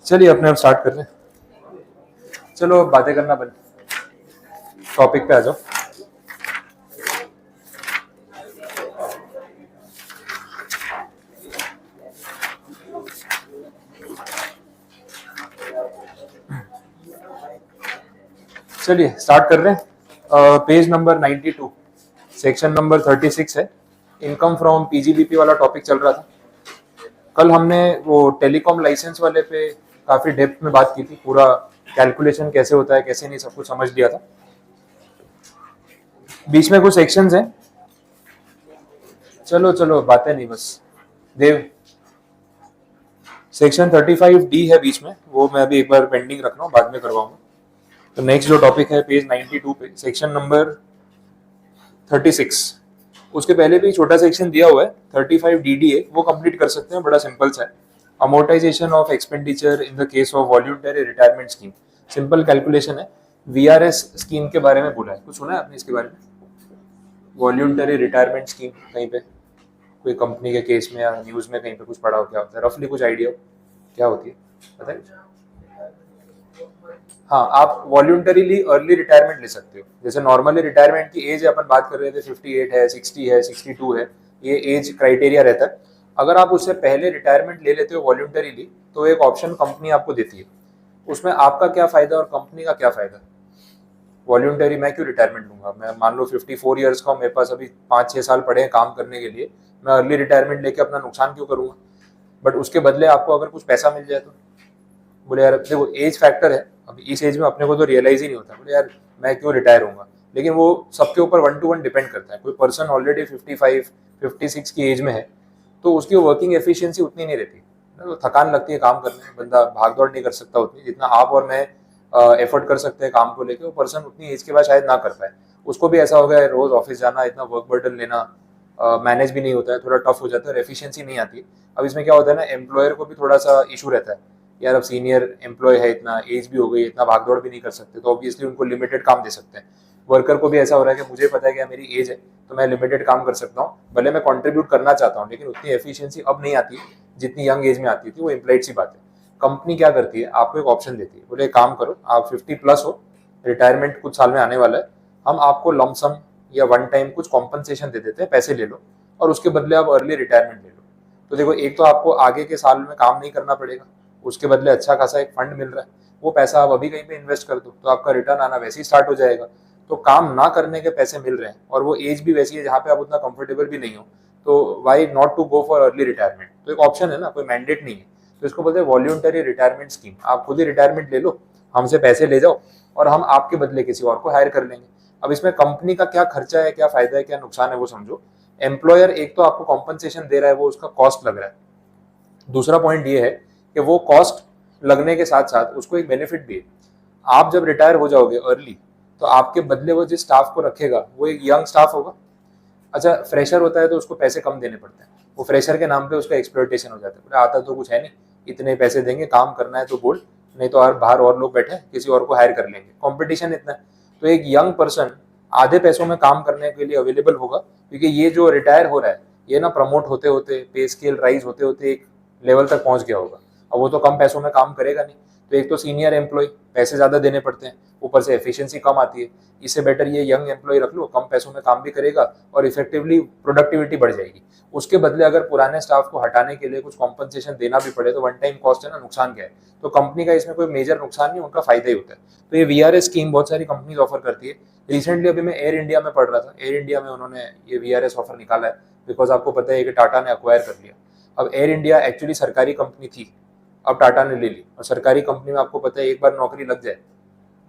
चलिए अपने आप स्टार्ट कर रहे हैं। चलो अब बातें करना बंद, टॉपिक पे आ जाओ। चलिए स्टार्ट कर रहे हैं। पेज नंबर 92, सेक्शन नंबर 36 है। इनकम फ्रॉम पीजीबीपी वाला टॉपिक चल रहा था। कल हमने वो टेलीकॉम लाइसेंस वाले पे काफी डेप्थ में बात की थी, पूरा कैलकुलेशन कैसे होता है कैसे नहीं सब कुछ समझ लिया था। बीच में कुछ सेक्शंस हैं, चलो चलो बातें नहीं बस। देव, सेक्शन 35D है बीच में, वो मैं अभी एक बार पेंडिंग रख रहा हूँ, बाद में करवाऊंगा। तो नेक्स्ट जो टॉपिक है पेज 92 पे, सेक्शन नंबर 36, उसके पहले भी छोटा सेक्शन दिया हुआ है 35DDA, वो कंप्लीट कर सकते हैं, बड़ा सिंपल सा है। Amortisation of expenditure in the case of voluntary retirement scheme, simple calculation है। वीआरएस स्कीम के बारे में बोला है, कुछ सुना है आपने इसके बारे में? वॉल्यूंटरी रिटायरमेंट स्कीम कहीं पे कोई कंपनी के केस में या न्यूज में कहीं पे कुछ पढ़ा हो, क्या होता है रफली, कुछ आइडिया हो क्या होती है, बताइए। हाँ, आप वॉल्यूंटरीली अर्ली रिटायरमेंट ले सकते हो। जैसे नॉर्मली रिटायरमेंट की एज अपन बात कर रहे थे 58 है, 60 है, 62 है, ये एज क्राइटेरिया रहता है। अगर आप उससे पहले रिटायरमेंट ले लेते हो वॉल्यूंटरीली, तो एक ऑप्शन कंपनी आपको देती है। उसमें आपका क्या फायदा और कंपनी का क्या फायदा? वॉल्यूंटरी मैं क्यों रिटायरमेंट लूंगा? मैं मान लो 54 ईयर्स का हूँ, मेरे पास अभी 5-6 साल पड़े हैं काम करने के लिए, मैं अर्ली रिटायरमेंट लेके अपना नुकसान क्यों करूंगा? बट उसके बदले आपको अगर कुछ पैसा मिल जाए तो बोले यार देखो एज फैक्टर है, अब इस एज में अपने को तो रियलाइज ही नहीं होता, बोले यार मैं क्यों रिटायर होऊंगा। लेकिन वो सबके ऊपर 1 to 1 डिपेंड करता है। कोई पर्सन ऑलरेडी 55 56 की एज में है तो उसकी वर्किंग एफिशिएंसी उतनी नहीं रहती, तो थकान लगती है काम करने में, बंदा भाग दौड़ नहीं कर सकता उतनी जितना आप और मैं एफर्ट कर सकते हैं काम को लेकर। वो पर्सन उतनी एज के बाद शायद ना कर पाए। उसको भी ऐसा हो गया रोज ऑफिस जाना, इतना वर्क बर्डन लेना, मैनेज भी नहीं होता है, थोड़ा टफ हो जाता है, एफिशिएंसी नहीं आती। अब इसमें क्या होता है ना, एम्प्लॉयर को भी थोड़ा सा इशू रहता है, यार अब सीनियर एम्प्लॉय है, इतना एज भी हो गई, इतना भागदौड़ भी नहीं कर सकते, तो ऑब्वियसली उनको लिमिटेड काम दे सकते हैं। वर्कर को भी ऐसा हो रहा है कि मुझे पता है कि मेरी एज है तो मैं लिमिटेड काम कर सकता हूँ, भले मैं कंट्रीब्यूट करना चाहता हूँ लेकिन उतनी एफिशिएंसी अब नहीं आती जितनी यंग एज में आती थी। वो इम्प्लाइड सी बात है। कंपनी क्या करती है, आपको एक ऑप्शन देती है, बोले काम करो, आप 50 प्लस हो, रिटायरमेंट कुछ साल में आने वाला है, हम आपको लमसम या वन टाइम कुछ कॉम्पनसेशन दे देते हैं, पैसे ले लो और उसके बदले आप अर्ली रिटायरमेंट ले लो। तो देखो, एक तो आपको आगे के साल में काम नहीं करना पड़ेगा, उसके बदले अच्छा खासा एक फंड मिल रहा है, वो पैसा आप अभी कहीं पे इन्वेस्ट कर दो तो आपका रिटर्न आना वैसे ही स्टार्ट हो जाएगा। तो काम ना करने के पैसे मिल रहे हैं और वो एज भी वैसी है जहाँ पे आप उतना कंफर्टेबल भी नहीं हो, तो why not to go for early retirement? तो एक ऑप्शन है ना, कोई मैंडेट नहीं है। तो इसको बोलते हैं वॉल्यूंटरी रिटायरमेंट स्कीम। आप खुद ही रिटायरमेंट ले लो, हमसे पैसे ले जाओ और हम आपके बदले किसी और को हायर कर लेंगे। अब इसमें कंपनी का क्या खर्चा है, क्या फायदा है, क्या नुकसान है वो समझो। एम्प्लॉयर एक तो आपको कॉम्पनसेशन दे रहा है, वो उसका कॉस्ट लग रहा है। दूसरा पॉइंट ये है कि वो कॉस्ट लगने के साथ साथ उसको एक बेनिफिट भी है। आप जब रिटायर हो जाओगे अर्ली, तो आपके बदले वो जिस स्टाफ को रखेगा वो एक यंग स्टाफ होगा। अच्छा, फ्रेशर होता है तो उसको पैसे कम देने पड़ते हैं, वो फ्रेशर के नाम पे उसका एक्सप्लॉयटेशन हो जाता है, बोले आता तो कुछ है नहीं, इतने पैसे देंगे, काम करना है तो बोल, नहीं तो बाहर और लोग बैठे किसी और को हायर कर लेंगे, कंपटीशन इतना है। तो एक यंग पर्सन आधे पैसों में काम करने के लिए अवेलेबल होगा, क्योंकि ये जो रिटायर हो रहा है ये ना प्रमोट होते होते, पे स्केल राइज होते होते एक लेवल तक पहुंच गया होगा। अब वो तो कम पैसों में काम करेगा नहीं, तो एक तो सीनियर एम्प्लॉय, पैसे ज्यादा देने पड़ते हैं, ऊपर से एफिशिएंसी कम आती है। इससे बेटर ये यंग एम्प्लॉय रख लो, कम पैसों में काम भी करेगा और इफेक्टिवली प्रोडक्टिविटी बढ़ जाएगी। उसके बदले अगर पुराने स्टाफ को हटाने के लिए कुछ कॉम्पनसेशन देना भी पड़े तो वन टाइम कॉस्ट है ना, नुकसान क्या है? तो कंपनी का इसमें कोई मेजर नुकसान नहीं, उनका फायदा ही होता है। तो ये वीआरएस स्कीम बहुत सारी कंपनीज ऑफर करती है। रिसेंटली अभी मैं एयर इंडिया में पढ़ रहा था, एयर इंडिया में उन्होंने ये वीआरएस ऑफर निकाला है, बिकॉज आपको पता है कि टाटा ने अक्वायर कर लिया। अब एयर इंडिया एक्चुअली सरकारी कंपनी थी, अब टाटा ने ले ली, और सरकारी कंपनी में आपको पता है एक बार नौकरी लग जाए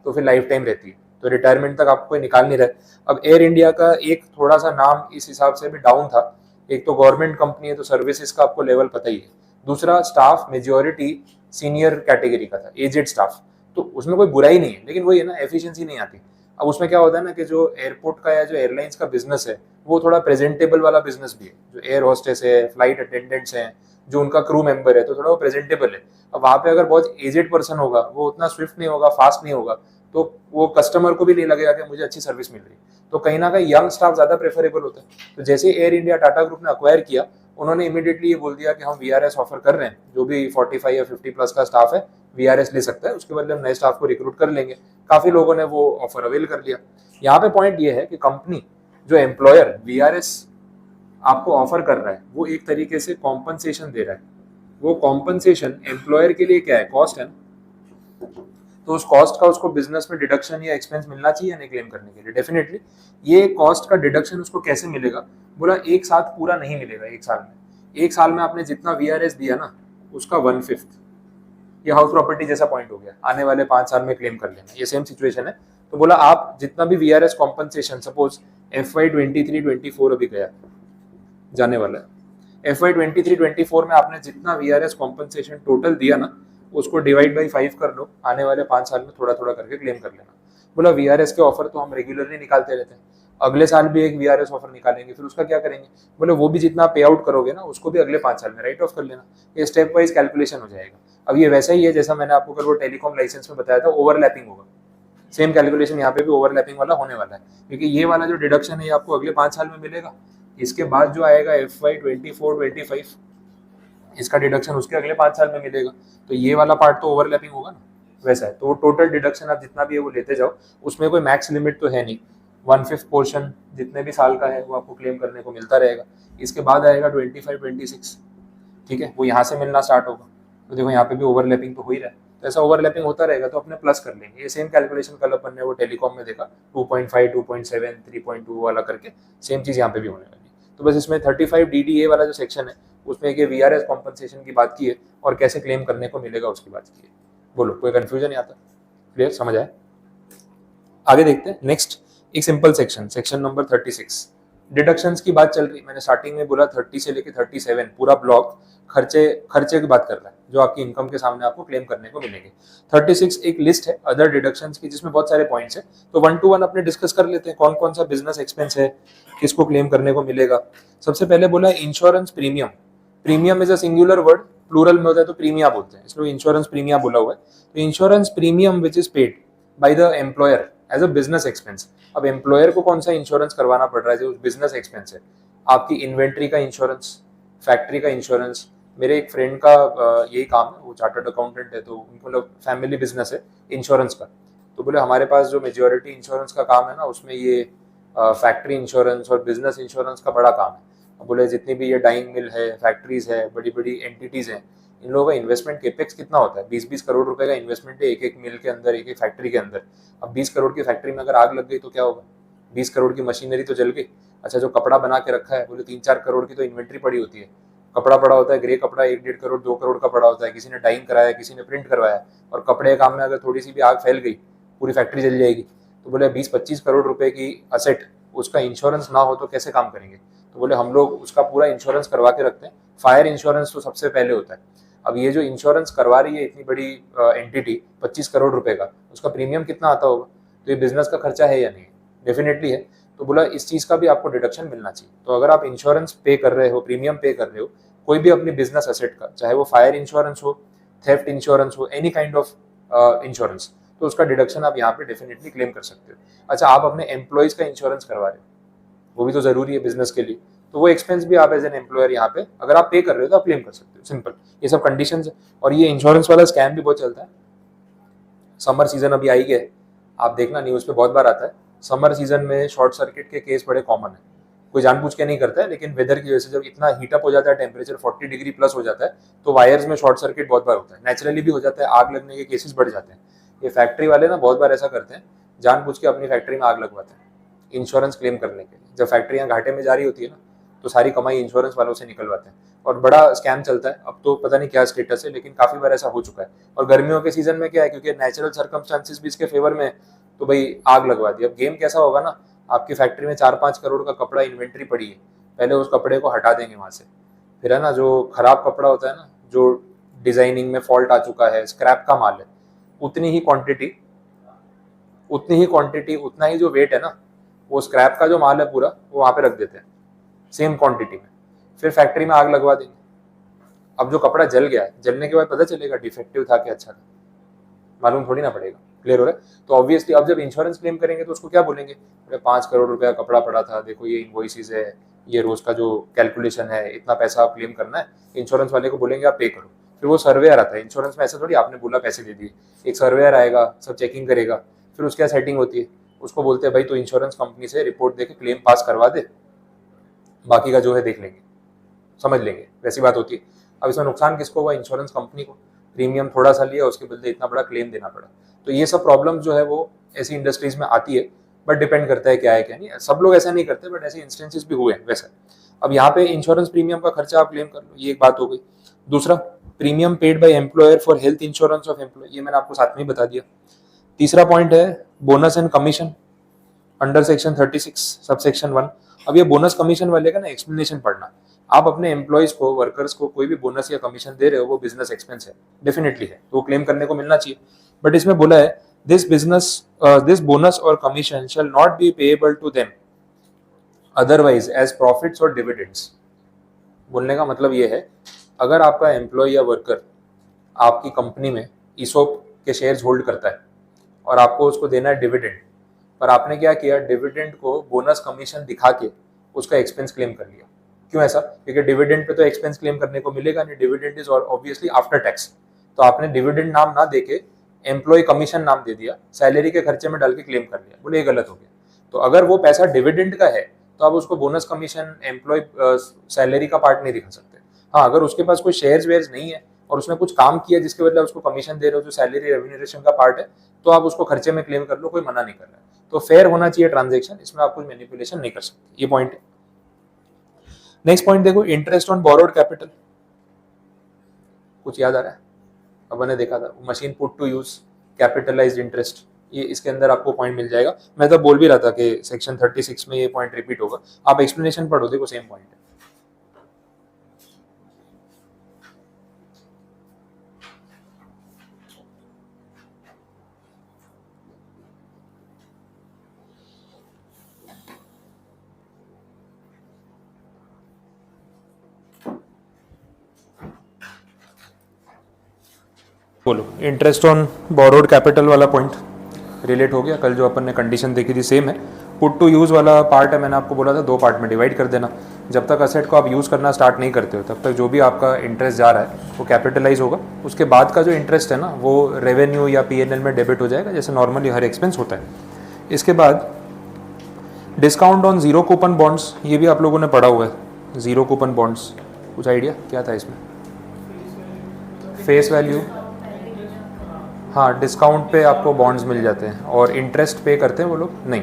तो फिर लाइफ टाइम रहती है, तो रिटायरमेंट तक आपको कोई निकाल नहीं रहा। अब एयर इंडिया का एक थोड़ा सा नाम इस हिसाब से भी डाउन था, एक तो गवर्नमेंट कंपनी है तो सर्विसेज का आपको लेवल पता ही है, दूसरा स्टाफ मेजोरिटी सीनियर कैटेगरी का था, एजेड स्टाफ, तो उसमें कोई बुराई नहीं है, लेकिन वही है ना, एफिशिएंसी नहीं आती। अब उसमें क्या होता है ना कि जो एयरपोर्ट का या जो एयरलाइंस का बिजनेस है वो थोड़ा प्रेजेंटेबल वाला बिजनेस भी है, जो एयर होस्टेस है, फ्लाइट अटेंडेंट्स हैं, जो उनका क्रू मेंबर है, तो थोड़ा वो प्रेजेंटेबल है। अब वहाँ पे अगर बहुत एजेड पर्सन होगा, वो उतना स्विफ्ट नहीं होगा, फास्ट नहीं होगा, तो वो कस्टमर को भी नहीं लगेगा कि मुझे अच्छी सर्विस मिल रही है। तो कहीं ना कहीं यंग स्टाफ ज्यादा प्रेफरेबल होता है। तो जैसे एयर इंडिया टाटा ग्रुप ने अक्वायर किया, उन्होंने इमीडिएटली ये बोल दिया कि हम वीआरएस ऑफर कर रहे हैं, जो भी 45 या 50 प्लस का स्टाफ है वीआरएस ले सकता है, उसके बदले हम नए स्टाफ को रिक्रूट कर लेंगे। काफ़ी लोगों ने वो ऑफर अवेल कर लिया। यहाँ पे पॉइंट ये है कि कंपनी जो एम्प्लॉयर वीआरएस आपको ऑफर कर रहा है वो एक तरीके से कॉम्पनसेशन दे रहा है। वो कॉम्पनसेशन एम्प्लॉयर के लिए क्या है, कॉस्ट है ना, तो उस कॉस्ट का उसको बिजनेस में डिडक्शन या एक्सपेंस मिलना चाहिए या नहीं क्लेम करने के लिए। डेफिनेटली ये कॉस्ट का डिडक्शन उसको कैसे मिलेगा, बोला एक साथ पूरा नहीं मिलेगा। एक साल में आपने जितना वीआरएस दिया ना उसका 1/5, ये हाउस प्रॉपर्टी जैसा पॉइंट हो गया, आने वाले 5 साल में क्लेम कर लेना, ये सेम सिचुएशन है। तो बोला आप जितना भी वीआरएस कॉम्पनसेशन, सपोज FY 23-24 अभी गया जाने वाला है, FY 23-24 में आपने जितना वीआरएस कॉम्पनसेशन टोटल दिया ना उसको डिवाइड बाई 5 कर लो, आने वाले 5 साल में थोड़ा थोड़ा करके क्लेम कर लेना। बोला वीआरएस के ऑफर तो हम रेगुलरली निकालते रहते हैं, अगले साल भी एक वीआरएस ऑफर निकालेंगे, फिर उसका क्या करेंगे, बोले वो भी जितना पे आउट करोगे ना उसको भी अगले 5 साल में राइट ऑफ कर लेना। ये स्टेप वाइज कैलकुलेशन हो जाएगा। अब ये वैसा ही है जैसा मैंने आपको कल वो टेलीकॉम लाइसेंस में बताया था, ओवरलैपिंग होगा। सेम कैलकुलेशन यहाँ पे भी ओवरलैपिंग वाला होने वाला है, क्योंकि ये वाला जो डिडक्शन है ये आपको अगले 5 साल में मिलेगा। इसके बाद जो आएगा FY 24-25, इसका डिडक्शन उसके अगले 5 साल में मिलेगा। तो ये वाला पार्ट तो ओवरलैपिंग होगा ना, वैसा है। तो टोटल डिडक्शन आप जितना भी है वो लेते जाओ, उसमें कोई मैक्स लिमिट तो है नहीं। 1/5 पोर्शन जितने भी साल का है वो आपको क्लेम करने को मिलता रहेगा। इसके बाद आएगा 25-26, ठीक है, वो यहाँ से मिलना स्टार्ट होगा। तो देखो यहाँ पे भी ओवरलैपिंग तो हो ही रहा है, तो ऐसा ओवरलैपिंग होता रहेगा तो अपने प्लस कर लेंगे। ये सेम कैलकुलेशन कल अपन ने वो टेलीकॉम में देखा, 2.5, 2.7, 3.2 वाला करके सेम चीज़ यहाँ पे भी होने वाली। तो बस इसमें 35 DDA वाला जो सेक्शन है उसमें एक वीआरएस कॉम्पनसेशन की बात की है और कैसे क्लेम करने को मिलेगा उसकी बात की है। बोलो कोई कंफ्यूजन नहीं आता, क्लियर समझ आया? आगे देखते हैं नेक्स्ट, एक सिंपल सेक्शन नंबर 36, डिडक्शंस की बात चल रही। मैंने स्टार्टिंग में बोला 30 से लेके 37 पूरा ब्लॉक खर्चे की बात कर रहा है जो आपकी इनकम के सामने आपको क्लेम करने को मिलेंगे। 36 एक लिस्ट है अदर डिडक्शंस की जिसमें बहुत सारे पॉइंट्स है, तो 1 to 1 अपने डिस्कस कर लेते हैं कौन कौन सा बिजनेस एक्सपेंस है, किसको क्लेम करने को मिलेगा। सबसे पहले बोला insurance premium. Premium is a singular word, plural में होता है तो प्रीमिया बोलते हैं, इसलिए इंश्योरेंस प्रीमिया बोला हुआ है। तो insurance premium which is paid by the employer as a business expense. अब एम्प्लॉयर को कौन सा इंश्योरेंस करवाना पड़ रहा है जो बिजनेस एक्सपेंस है, आपकी इन्वेंट्री का इंश्योरेंस, फैक्ट्री का इंश्योरेंस। मेरे एक फ्रेंड का यही काम है, वो चार्टर्ड अकाउंटेंट है, तो उनको मतलब फैमिली बिजनेस है इंश्योरेंस का। तो बोले हमारे पास जो मेजॉरिटी इंश्योरेंस का काम है ना उसमें ये फैक्ट्री इंश्योरेंस और बिजनेस इंश्योरेंस का बड़ा काम है। बोले जितनी भी ये डाइंग मिल है, फैक्ट्रीज है, बड़ी बड़ी एंटिटीज हैं, इन लोगों का इन्वेस्टमेंट केपेक्स कितना होता है, 20-20 करोड़ रुपए का इन्वेस्टमेंट है एक एक मिल के अंदर, एक एक फैक्ट्री के अंदर। अब 20 करोड़ की फैक्ट्री में अगर आग लग गई तो क्या होगा, 20 करोड़ की मशीनरी तो जल गई। अच्छा जो कपड़ा बना के रखा है, बोले 3-4 करोड़ की तो इन्वेंट्री पड़ी होती है, कपड़ा पड़ा होता है, ग्रे कपड़ा 1-1.5 करोड़ 2 करोड़ का पड़ा होता है, किसी ने डाइंग कराया, किसी ने प्रिंट करवाया, और कपड़े के काम में अगर थोड़ी सी भी आग फैल गई पूरी फैक्ट्री जल जाएगी। तो बोले 20-25 करोड़ रुपए की असेट, उसका इंश्योरेंस ना हो तो कैसे काम करेंगे। तो बोले हम लोग उसका पूरा इंश्योरेंस करवा के रखते हैं। फायर इंश्योरेंस तो सबसे पहले होता है। अब ये जो इंश्योरेंस करवा रही है इतनी बड़ी एंटिटी 25 करोड़ रुपए का, उसका प्रीमियम कितना आता होगा, तो ये बिजनेस का खर्चा है या नहीं, डेफिनेटली है। तो बोला इस चीज़ का भी आपको डिडक्शन मिलना चाहिए। तो अगर आप इंश्योरेंस पे कर रहे हो, प्रीमियम पे कर रहे हो कोई भी अपनी बिजनेस असेट का, चाहे वो फायर इंश्योरेंस हो, थेफ्ट इंश्योरेंस हो, एनी काइंड ऑफ इंश्योरेंस, तो उसका डिडक्शन आप यहाँ पे डेफिनेटली क्लेम कर सकते हो। अच्छा आप अपने एम्प्लॉयज का इंश्योरेंस करवा रहे हो, वो भी तो जरूरी है बिजनेस के लिए, तो वो एक्सपेंस भी आप एज एन एम्प्लॉयर यहाँ पे अगर आप पे कर रहे हो तो आप क्लेम कर सकते हो, सिंपल। ये सब कंडीशन है। और ये इंश्योरेंस वाला स्कैम भी बहुत चलता है। समर सीजन अभी आई गया, आप देखना न्यूज़ पे बहुत बार आता है। समर सीजन में शॉर्ट सर्किट के केस बड़े कॉमन है, कोई जानबूझ के नहीं करता है, लेकिन वेदर की वजह से जब इतना हीटअप हो जाता है, टेम्परेचर 40 डिग्री प्लस हो जाता है, तो वायर्स में शॉर्ट सर्किट बहुत बार होता है, नेचुरली भी हो जाता है, आग लगने के केसेस बढ़ जाते हैं। ये फैक्ट्री वाले ना बहुत बार ऐसा करते हैं, जानबूझ के अपनी फैक्ट्री में आग लगवाते हैं इंश्योरेंस क्लेम करने के लिए। जब फैक्ट्रियाँ घाटे में जा रही होती है ना, तो सारी कमाई इंश्योरेंस वालों से निकलवाते हैं, और बड़ा स्कैम चलता है। अब तो पता नहीं क्या स्टेटस है, लेकिन काफी बार ऐसा हो चुका है। और गर्मियों के सीजन में क्या है, क्योंकि नेचुरल सर्कमस्टांसिस भी इसके फेवर में, तो भाई आग लगवा दी। अब गेम कैसा होगा ना, आपकी फैक्ट्री में 4-5 करोड़ का कपड़ा इन्वेंट्री पड़ी है, पहले उस कपड़े को हटा देंगे वहां से, फिर है ना जो खराब कपड़ा होता है ना, जो डिजाइनिंग में फॉल्ट आ चुका है, स्क्रैप का माल है, उतनी ही क्वांटिटी, उतना ही जो वेट है ना, वो स्क्रैप का जो माल है पूरा वो वहां पे रख देते हैं सेम क्वांटिटी में, फिर फैक्ट्री में आग लगवा देंगे। अब जो कपड़ा जल गया, जलने के बाद पता चलेगा डिफेक्टिव था कि अच्छा था, मालूम थोड़ी ना पड़ेगा। क्लियर हो रहा है? तो ऑब्वियसली अब जब इंश्योरेंस क्लेम करेंगे तो उसको क्या बोलेंगे, 5 करोड़ रुपया कपड़ा पड़ा था, देखो ये इनवॉइसेस है, ये रोज का जो कैलकुलेशन है, इतना पैसा आप क्लेम करना है, इंश्योरेंस वाले को बोलेंगे आप पे करो। फिर वो सर्वेयर आता है, इंश्योरेंस में ऐसा थोड़ी आपने बोला पैसे दे दिए, एक सर्वेयर आएगा, सब चेकिंग करेगा, फिर उसके सेटिंग होती है, उसको बोलते हैं भाई तो इंश्योरेंस कंपनी से रिपोर्ट दे के क्लेम पास करवा दे, बाकी का जो है देख लेंगे, समझ लेंगे, वैसी बात होती है। अब इसमें नुकसान किसको हुआ, इंश्योरेंस कंपनी को, प्रीमियम थोड़ा सा लिया, उसके बदले इतना बड़ा क्लेम देना पड़ा। तो ये सब प्रॉब्लम जो है वो ऐसी इंडस्ट्रीज में आती है, बट डिपेंड करता है क्या है क्या नहीं। सब लोग ऐसा नहीं करते, बट ऐसे इंस्टेंसेस भी हुए हैं वैसे। अब यहाँ पे इंश्योरेंस प्रीमियम का खर्चा आप क्लेम कर लो, ये एक बात हो गई। दूसरा, premium paid by employer for health insurance of employee, ये मैंने आपको साथ में ही बता दिया। तीसरा पॉइंट है bonus and commission under section 36 subsection 1। अब ये बोनस कमीशन वाले का ना एक्सप्लेनेशन पढ़ना, आप अपने एम्प्लॉयज को, वर्कर्स को कोई भी बोनस या कमीशन दे रहे हो, वो बिजनेस एक्सपेंस है, डेफिनेटली है, तो वो क्लेम करने को मिलना चाहिए। बट इसमें बोला है दिस बोनस और commission shall not be payable to them otherwise as profits और डिविडेंड्स। बोलने का मतलब ये है, अगर आपका एम्प्लॉय या वर्कर आपकी कंपनी में ईसोप के शेयर्स होल्ड करता है और आपको उसको देना है डिविडेंड, पर आपने क्या किया, डिविडेंड को बोनस कमीशन दिखा के उसका एक्सपेंस क्लेम कर लिया। क्यों ऐसा? क्योंकि डिविडेंड पे तो एक्सपेंस क्लेम करने को मिलेगा नहीं, dividend is obviously after tax. तो आपने डिविडेंड नाम ना देके एम्प्लॉय कमीशन नाम दे दिया, सैलरी के खर्चे में डाल के क्लेम कर लिया, बोले ये गलत हो गया। तो अगर वो पैसा डिविडेंड का है तो आप उसको बोनस कमीशन एम्प्लॉय सैलरी का पार्ट नहीं दिखा सकते। हाँ, अगर उसके पास कोई शेयर्स वेयर्स नहीं है और उसने कुछ काम किया जिसके बदले उसको कमीशन दे रहे हो, जो सैलरी रेम्यूनरेशन का पार्ट है, तो आप उसको खर्चे में क्लेम कर लो, कोई मना नहीं कर रहा है। तो फेयर होना चाहिए ट्रांजैक्शन, इसमें आप कुछ मैनिपुलेशन नहीं कर सकते, ये पॉइंट है। नेक्स्ट पॉइंट देखो, इंटरेस्ट ऑन बोरोड कैपिटल। कुछ याद आ रहा है? अब मैंने देखा था machine put to use, capitalised interest, ये इसके अंदर आपको पॉइंट मिल जाएगा। मैं तो बोल भी रहा था कि सेक्शन 36 में ये पॉइंट रिपीट होगा, आप एक्सप्लेनेशन पढ़ो, देखो सेम पॉइंट है। बोलो, इंटरेस्ट ऑन बोरोड कैपिटल वाला पॉइंट रिलेट हो गया। कल जो अपन ने कंडीशन देखी थी सेम है। पुट टू यूज़ वाला पार्ट है, मैंने आपको बोला था 2 पार्ट में डिवाइड कर देना। जब तक असेट को आप यूज़ करना स्टार्ट नहीं करते हो तब तक जो भी आपका इंटरेस्ट जा रहा है वो कैपिटलाइज होगा। उसके बाद का जो इंटरेस्ट है ना वो रेवेन्यू या पीएनएल में डेबिट हो जाएगा, जैसे नॉर्मली हर एक्सपेंस होता है। इसके बाद discount on zero coupon bonds, ये भी आप लोगों ने पढ़ा हुआ है। जीरो कूपन बॉन्ड्स, कुछ आइडिया क्या था इसमें? फेस वैल्यू, हाँ, डिस्काउंट पे आपको बॉन्ड्स मिल जाते हैं और इंटरेस्ट पे करते हैं वो लोग नहीं।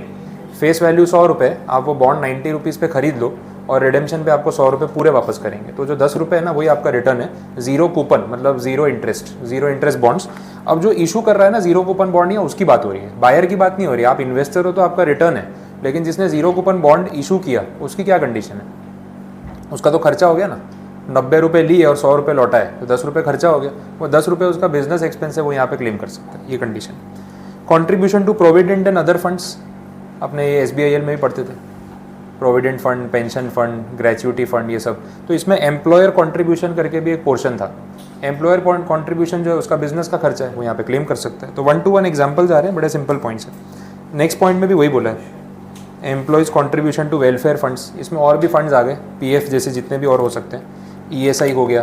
फेस वैल्यू 100 रुपये, आप वो बॉन्ड 90 रुपीज़ पे खरीद लो और रिडेम्पशन पे आपको 100 रुपये पूरे वापस करेंगे, तो जो 10 रुपये है ना वही आपका रिटर्न है। जीरो कूपन मतलब जीरो इंटरेस्ट बॉन्ड्स। अब जो इशू कर रहा है ना जीरो कूपन बॉन्ड, या उसकी बात हो रही है, बायर की बात नहीं हो रही। आप इन्वेस्टर हो तो आपका रिटर्न है, लेकिन जिसने जीरो कूपन बॉन्ड इशू किया उसकी क्या कंडीशन है? उसका तो खर्चा हो गया ना, 90 रुपये लिए और 100 रुपये लौटा है, तो 10 रुपये खर्चा हो गया। वो 10 रुपये उसका बिजनेस एक्सपेंस है, वो यहाँ पे क्लेम कर सकता है, ये condition. Contribution to provident and other funds, अपने ये SBIL में भी पढ़ते थे, provident fund, pension fund, gratuity fund, ये सब। तो इसमें एम्प्लॉयर कॉन्ट्रीब्यूशन करके भी एक पोर्शन था। एम्प्लॉयर कॉन्ट्रीब्यूशन जो है उसका बिजनेस का खर्चा है, वो यहाँ पे क्लेम कर सकता है। तो 1 to 1 एग्जाम्पल्स आ रहे हैं, बड़े सिंपल पॉइंट्स है। नेक्स्ट पॉइंट में भी वही बोला है, employees contribution to welfare funds. इसमें और भी फंड्स आ गए, PF जैसे जितने भी और हो सकते हैं, ESI हो गया,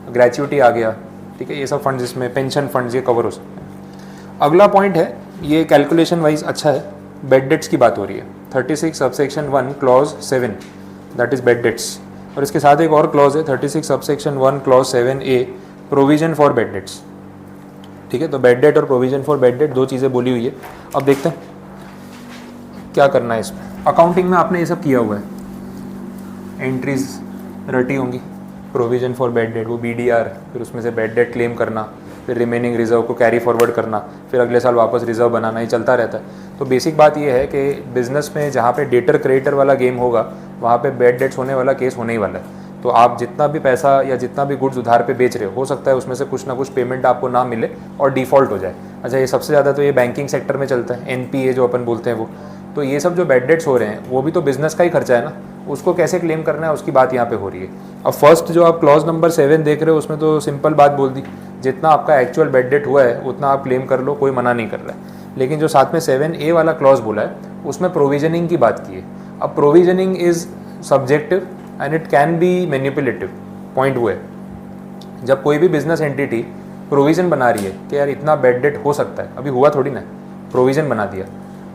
ग्रेचुइटी आ गया, ठीक है, ये सब फंड्स, इसमें पेंशन फंड्स ये कवर हो सकते हैं। अगला पॉइंट है, ये कैलकुलेशन वाइज अच्छा है, बेड डेट्स की बात हो रही है। 36 subsection 1 clause 7, that is bad debts. और इसके साथ एक और क्लॉज है 36 subsection 1 clause 7A, provision for bad debts. ठीक है, तो बेड डेट और प्रोविजन फॉर बेड डेट 2 चीज़ें बोली हुई है। अब देखते हैं क्या करना है इसमें। अकाउंटिंग में आपने ये सब किया हुआ है, एंट्रीज रटी होंगी, प्रोविजन फॉर बेड डेट, वो BDR, फिर उसमें से बेड डेट क्लेम करना, फिर रिमेनिंग रिजर्व को कैरी फॉरवर्ड करना, फिर अगले साल वापस रिजर्व बनाना, ही चलता रहता है। तो बेसिक बात ये है कि बिजनेस में जहाँ पे डेटर क्रेडिटर वाला गेम होगा वहाँ पे बेड डेट्स होने वाला केस होने ही वाला है। तो आप जितना भी पैसा या जितना भी गुड्स उधार पे बेच रहे हो सकता है उसमें से कुछ ना कुछ पेमेंट आपको ना मिले और डिफ़ॉल्ट हो जाए। अच्छा, ये सबसे ज़्यादा तो ये बैंकिंग सेक्टर में चलता है, NPA जो अपन बोलते हैं वो। तो ये सब जो बेड डेट्स हो रहे हैं वो भी तो बिजनेस का ही खर्चा है ना, उसको कैसे क्लेम करना है उसकी बात यहाँ पे हो रही है। अब फर्स्ट जो आप क्लॉज नंबर 7 देख रहे हो उसमें तो सिंपल बात बोल दी, जितना आपका एक्चुअल बेड डेट हुआ है उतना आप क्लेम कर लो, कोई मना नहीं कर रहा है। लेकिन जो साथ में 7A वाला क्लॉज बोला है उसमें प्रोविजनिंग की बात की है। अब provisioning is subjective and it can be manipulative. Point वो है, जब कोई भी बिजनेस एंटिटी प्रोविज़न बना रही है कि यार इतना बैड डेट हो सकता है, अभी हुआ थोड़ी ना, प्रोविज़न बना दिया,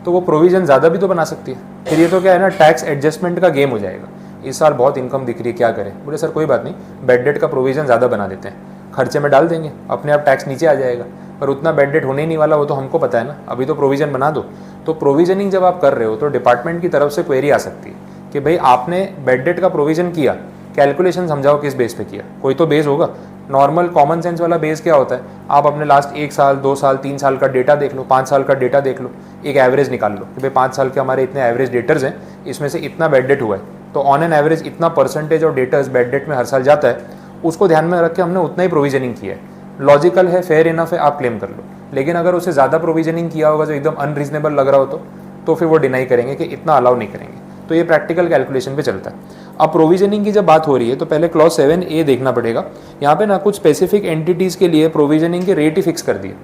तो वो प्रोविज़न ज़्यादा भी तो बना सकती है। फिर ये तो क्या है ना, टैक्स एडजस्टमेंट का गेम हो जाएगा। इस साल बहुत इनकम दिख रही है, क्या करें? बोले सर कोई बात नहीं, बैड डेट का प्रोविज़न ज़्यादा बना देते हैं, खर्चे में डाल देंगे, अपने आप टैक्स नीचे आ जाएगा। पर उतना बैड डेट होने ही नहीं वाला, वो तो हमको पता है ना, अभी तो प्रोविज़न बना दो। तो प्रोविजनिंग जब आप कर रहे हो तो डिपार्टमेंट की तरफ से क्वेरी आ सकती है कि भाई आपने बैड डेट का प्रोविज़न किया, कैलकुलेशन समझाओ किस बेस पे किया। कोई तो बेस होगा। नॉर्मल कॉमन सेंस वाला बेस क्या होता है, आप अपने लास्ट 1 साल 2 साल 3 साल का डेटा देख लो, 5 साल का डेटा देख लो, एक एवरेज निकाल लो कि भाई 5 साल के हमारे इतने एवरेज डेटर्स हैं, इसमें से इतना बैड डेट हुआ है, तो ऑन एन एवरेज इतना percentage of debtors bad debt में हर साल जाता है, उसको ध्यान में रख के हमने उतना ही प्रोविजनिंग किया है। लॉजिकल है, फेयर इनफ है, आप क्लेम कर लो। लेकिन अगर उसे ज़्यादा प्रोविजनिंग किया होगा जो एकदम अनरीजनेबल लग रहा हो तो फिर वो डिनाई करेंगे कि इतना अलाउ नहीं करेंगे। तो ये प्रैक्टिकल कैलकुलेशन पे चलता है। अब प्रोविजनिंग की जब बात हो रही है तो पहले क्लॉज 7A देखना पड़ेगा। यहाँ पे ना कुछ स्पेसिफिक एंटिटीज़ के लिए प्रोविजनिंग के रेट ही फिक्स कर दिए।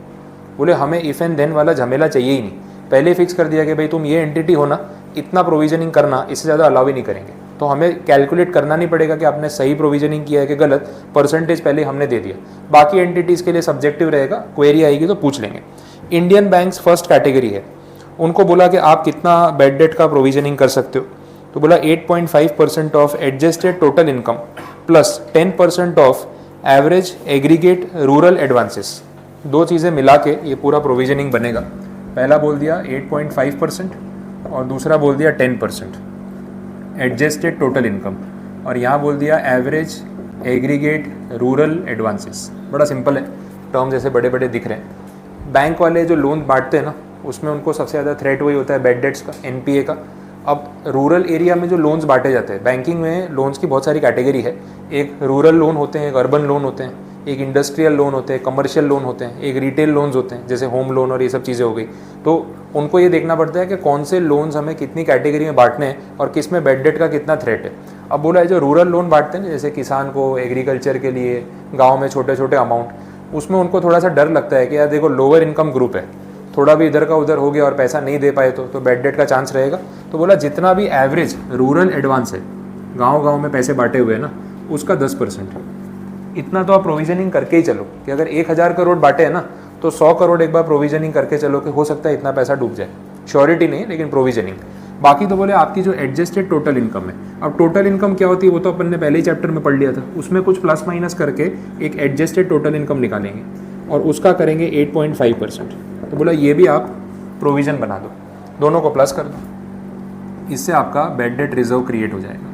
बोले हमें इफ़ एंड देन वाला झमेला चाहिए ही नहीं, पहले फिक्स कर दिया कि भाई तुम ये एंटिटी हो ना, इतना प्रोविजनिंग करना, इससे ज़्यादा अलाउ ही नहीं करेंगे। तो हमें कैलकुलेट करना नहीं पड़ेगा कि आपने सही प्रोविजनिंग किया है कि गलत, परसेंटेज पहले हमने दे दिया। बाकी एंटिटीज़ के लिए सब्जेक्टिव रहेगा, क्वेरी आएगी तो पूछ लेंगे। इंडियन बैंक्स फर्स्ट कैटेगरी है, उनको बोला कि आप कितना बैड डेट का प्रोविजनिंग कर सकते हो, तो बोला 8.5% of adjusted total income plus 10% of average aggregate rural advances. दो चीज़ें मिला के ये पूरा प्रोविजनिंग बनेगा। पहला बोल दिया 8.5% और दूसरा बोल दिया 10% एडजस्टेड टोटल इनकम, और यहाँ बोल दिया एवरेज एग्रीगेट रूरल एडवांसेस। बड़ा सिंपल है, टर्म जैसे बड़े बड़े दिख रहे हैं। बैंक वाले जो लोन बांटते हैं ना, उसमें उनको सबसे ज़्यादा थ्रेट वही होता है बैड डेट्स का, NPA का। अब रूरल एरिया में जो लोन्स बांटे जाते हैं, बैंकिंग में लोन्स की बहुत सारी कैटेगरी है। एक रूरल लोन होते हैं, एक अर्बन लोन होते हैं, एक इंडस्ट्रियल लोन होते हैं, कमर्शियल लोन होते हैं, एक रिटेल लोन्स होते हैं जैसे होम लोन और ये सब चीज़ें हो गई। तो उनको ये देखना पड़ता है कि कौन से लोन्स हमें कितनी कैटेगरी में बांटने हैं और किस में बैड डेट का कितना थ्रेट है। अब बोला है जो रूरल लोन बांटते हैं जैसे किसान को एग्रीकल्चर के लिए, गाँव में छोटे छोटे अमाउंट, उसमें उनको थोड़ा सा डर लगता है कि यार देखो लोअर इनकम ग्रुप है, थोड़ा भी इधर का उधर हो गया और पैसा नहीं दे पाए तो बैड डेट का चांस रहेगा। तो बोला जितना भी एवरेज रूरल एडवांस है, गांव में पैसे बांटे हुए हैं ना, उसका 10%। इतना तो आप प्रोविजनिंग करके ही चलो कि अगर 1000 करोड़ बांटे हैं ना, तो 100 करोड़ एक बार प्रोविजनिंग करके चलो कि हो सकता है इतना पैसा डूब जाए। श्योरिटी नहीं लेकिन प्रोविजनिंग। बाकी तो बोले आपकी जो एडजस्टेड टोटल इनकम है। अब टोटल इनकम क्या होती है वो तो अपन ने पहले ही चैप्टर में पढ़ लिया था, उसमें कुछ प्लस माइनस करके एक एडजस्टेड टोटल इनकम निकालेंगे और उसका करेंगे 8.5%। तो बोला ये भी आप प्रोविज़न बना दो, दोनों को प्लस कर दो, इससे आपका बैड डेट रिजर्व क्रिएट हो जाएगा।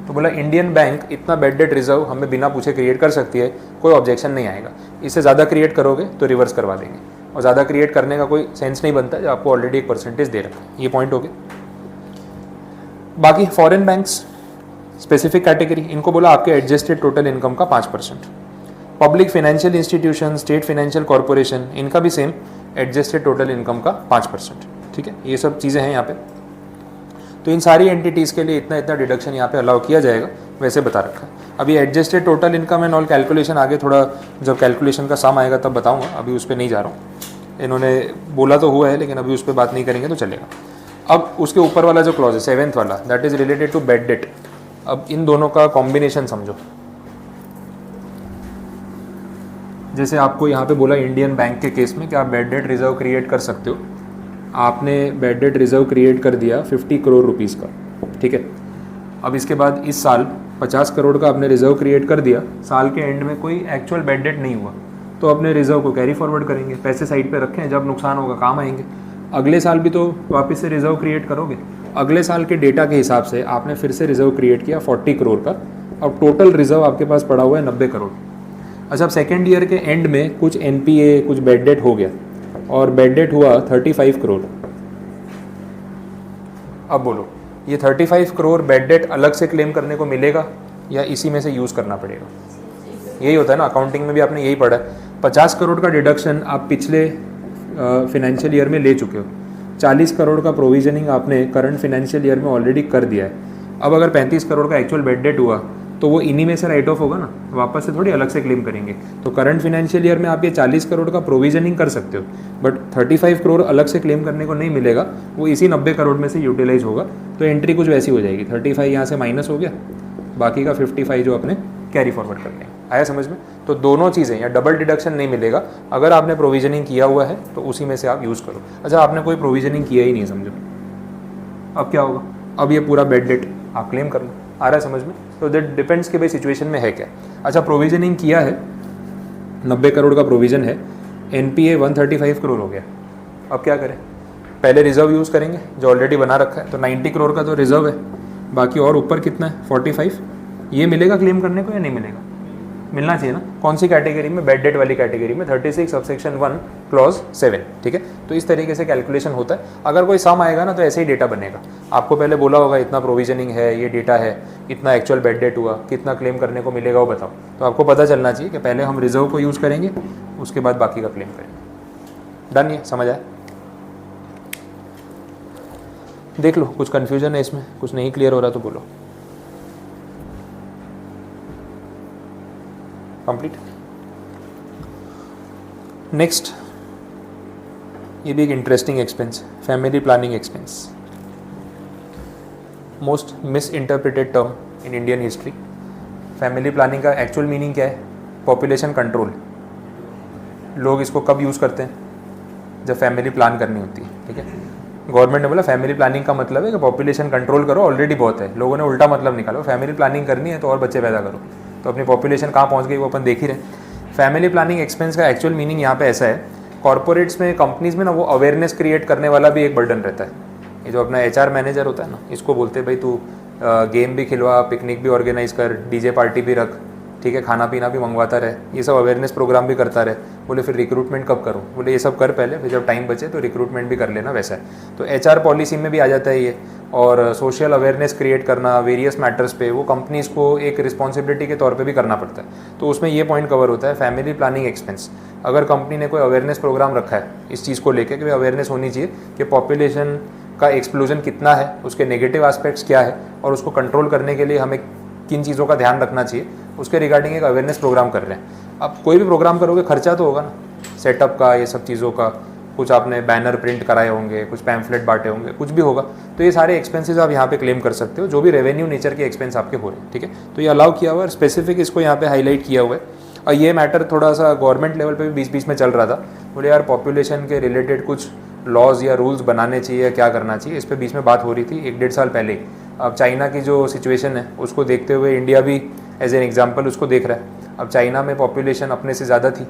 तो बोला इंडियन बैंक इतना बैड डेट रिजर्व हमें बिना पूछे क्रिएट कर सकती है, कोई ऑब्जेक्शन नहीं आएगा। इससे ज़्यादा क्रिएट करोगे तो रिवर्स करवा देंगे, और ज़्यादा क्रिएट करने का कोई सेंस नहीं बनता जब आपको ऑलरेडी एक परसेंटेज दे रखा है। ये पॉइंट हो गया। बाकी फॉरेन बैंक्स स्पेसिफिक कैटेगरी, इनको बोला आपके एडजस्टेड टोटल इनकम का 5%। Public financial institution, state financial corporation, इनका भी सेम एडजस्टेड टोटल इनकम का 5%। ठीक है, ये सब चीज़ें हैं यहाँ पे। तो इन सारी एंटिटीज़ के लिए इतना इतना डिडक्शन यहाँ पे अलाउ किया जाएगा, वैसे बता रखा है। अभी adjusted total income and all calculation आगे थोड़ा जब कैलकुलेशन का सम आएगा तब बताऊँगा, अभी उस पर नहीं जा रहा हूँ। इन्होंने बोला तो हुआ है लेकिन अभी उस पर बात नहीं करेंगे तो चलेगा। अब उसके ऊपर वाला जो क्लॉज है 7th वाला, that is related to bad debt. अब इन दोनों का कॉम्बिनेशन समझो। जैसे आपको यहाँ पे बोला इंडियन बैंक के केस में कि आप बैड डेट रिजर्व क्रिएट कर सकते हो। आपने बैड डेट रिजर्व क्रिएट कर दिया 50 करोड़ रुपीज़ का, ठीक है। अब इसके बाद इस साल 50 करोड़ का आपने रिजर्व क्रिएट कर दिया, साल के एंड में कोई एक्चुअल बैड डेट नहीं हुआ, तो अपने रिजर्व को कैरी फॉरवर्ड करेंगे, पैसे साइड पे रखें, जब नुकसान होगा काम आएंगे। अगले साल भी तो वापस से रिजर्व क्रिएट करोगे। अगले साल के डेटा के हिसाब से आपने फिर से रिजर्व क्रिएट किया 40 करोड़ का, अब टोटल रिजर्व आपके पास पड़ा हुआ है 90 करोड़। अच्छा, अब सेकेंड ईयर के एंड में कुछ NPA, कुछ बैड डेट हो गया और बैड डेट हुआ 35 करोड़। अब बोलो ये 35 करोड़ बैड डेट अलग से क्लेम करने को मिलेगा या इसी में से यूज़ करना पड़ेगा? यही होता है ना, अकाउंटिंग में भी आपने यही पढ़ा है। 50 करोड़ का डिडक्शन आप पिछले फिनेंशियल ईयर में ले चुके हो, 40 करोड़ का प्रोविजनिंग आपने करंट फिनेंशियल ईयर में ऑलरेडी कर दिया है। अब अगर 35 करोड़ का एक्चुअल बैड डेट हुआ तो वो इन्हीं में से राइट ऑफ होगा ना, वापस से थोड़ी अलग से क्लेम करेंगे। तो करंट फाइनेंशियल ईयर में आप ये 40 करोड़ का प्रोविजनिंग कर सकते हो, बट 35 करोड़ अलग से क्लेम करने को नहीं मिलेगा, वो इसी 90 करोड़ में से यूटिलाइज होगा। तो एंट्री कुछ वैसी हो जाएगी, 35 यहाँ से माइनस हो गया, बाकी का 55 जो अपने कैरी फॉरवर्ड करने हैं। आया समझ में? तो दोनों चीज़ें, या डबल डिडक्शन नहीं मिलेगा। अगर आपने प्रोविजनिंग किया हुआ है तो उसी में से आप यूज़ करो। अच्छा, आपने कोई प्रोविजनिंग किया ही नहीं, समझो, अब क्या होगा? अब ये पूरा बेड डेट आप क्लेम कर लो। आ रहा है समझ में? तो दैट डिपेंड्स कि भाई सिचुएशन में है क्या। अच्छा, प्रोविजनिंग किया है, 90 करोड़ का प्रोविजन है, NPA 135 करोड़ हो गया, अब क्या करें? पहले रिजर्व यूज़ करेंगे जो ऑलरेडी बना रखा है, तो 90 करोड़ का तो रिजर्व है, बाकी और ऊपर कितना है 45, ये मिलेगा क्लेम करने को या नहीं मिलेगा? मिलना चाहिए ना। कौन सी कैटेगरी में? बेड डेट वाली कैटेगरी में, 36 सबसेक्शन 1 क्लॉज 7, ठीक है। तो इस तरीके से कैलकुलेशन होता है। अगर कोई सम आएगा ना तो ऐसे ही डेटा बनेगा। आपको पहले बोला होगा इतना प्रोविजनिंग है, ये डेटा है, इतना एक्चुअल बेड डेट हुआ, कितना क्लेम करने को मिलेगा वो बताओ। तो आपको पता चलना चाहिए कि पहले हम रिजर्व को यूज़ करेंगे, उसके बाद बाकी का क्लेम करेंगे। डन? ये समझ आया? देख लो, कुछ कन्फ्यूजन है इसमें, कुछ नहीं क्लियर हो रहा तो बोलो। कंप्लीट। नेक्स्ट, ये भी एक interesting expense, family planning expense, most miss interpreted term in Indian history. Family planning का एक्चुअल मीनिंग क्या है? Population control. लोग इसको कब यूज़ करते हैं? जब फैमिली प्लान करनी होती है, ठीक है। गवर्नमेंट ने बोला फैमिली प्लानिंग का मतलब है कि पॉपुलेशन कंट्रोल करो, ऑलरेडी बहुत है। लोगों ने उल्टा मतलब निकाला, फैमिली प्लानिंग करनी है तो और बच्चे पैदा करो। तो अपनी पॉपुलेशन कहाँ पहुँच गई वो अपन देख ही रहे। फैमिली प्लानिंग एक्सपेंस का एक्चुअल मीनिंग यहाँ पे ऐसा है, कॉर्पोरेट्स में, कंपनीज में ना, वो अवेयरनेस क्रिएट करने वाला भी एक बर्डन रहता है। ये जो अपना HR मैनेजर होता है ना, इसको बोलते हैं भाई तू गेम भी खिलवा, पिकनिक भी ऑर्गेनाइज कर, DJ पार्टी भी रख, ठीक है, खाना पीना भी मंगवाता रहे, ये सब अवेयरनेस प्रोग्राम भी करता रहे। बोले फिर रिक्रूटमेंट कब करूँ? बोले ये सब कर पहले, फिर जब टाइम बचे तो रिक्रूटमेंट भी कर लेना, वैसा है। तो HR पॉलिसी में भी आ जाता है ये। और सोशल अवेयरनेस क्रिएट करना वेरियस मैटर्स पे, वो कंपनीज़ को एक रिस्पॉन्सिबिलिटी के तौर पे भी करना पड़ता है। तो उसमें ये पॉइंट कवर होता है, फैमिली प्लानिंग एक्सपेंस। अगर कंपनी ने कोई अवेयरनेस प्रोग्राम रखा है इस चीज़ को लेकर कि अवेयरनेस होनी चाहिए कि पॉपुलेशन का एक्सप्लोजन कितना है, उसके नेगेटिव एस्पेक्ट्स क्या है, और उसको कंट्रोल करने के लिए हमें किन चीज़ों का ध्यान रखना चाहिए, उसके रिगार्डिंग एक अवेयरनेस प्रोग्राम कर रहे हैं। अब कोई भी प्रोग्राम करोगे खर्चा तो होगा ना, सेटअप का, ये सब चीज़ों का, कुछ आपने बैनर प्रिंट कराए होंगे, कुछ पैम्फलेट बांटे होंगे, कुछ भी होगा। तो ये सारे एक्सपेंसेस आप यहाँ पे क्लेम कर सकते हो, जो भी रेवेन्यू नेचर के एक्सपेंस आपके हो रहे हैं, ठीक है। तो ये अलाउ किया हुआ है, स्पेसिफिक इसको यहाँ पे हाईलाइट किया हुआ है। और ये मैटर थोड़ा सा गवर्नमेंट लेवल पे भी बीच बीच में चल रहा था। बोले यार पॉपुलेशन के रिलेटेड कुछ लॉज या रूल्स बनाने चाहिए या क्या करना चाहिए, इस पर बीच में बात हो रही थी 1-1.5 साल पहले ही। अब चाइना की जो सिचुएशन है उसको देखते हुए इंडिया भी एज एन एग्जाम्पल उसको देख रहा है। अब चाइना में पॉपुलेशन अपने से ज़्यादा थी,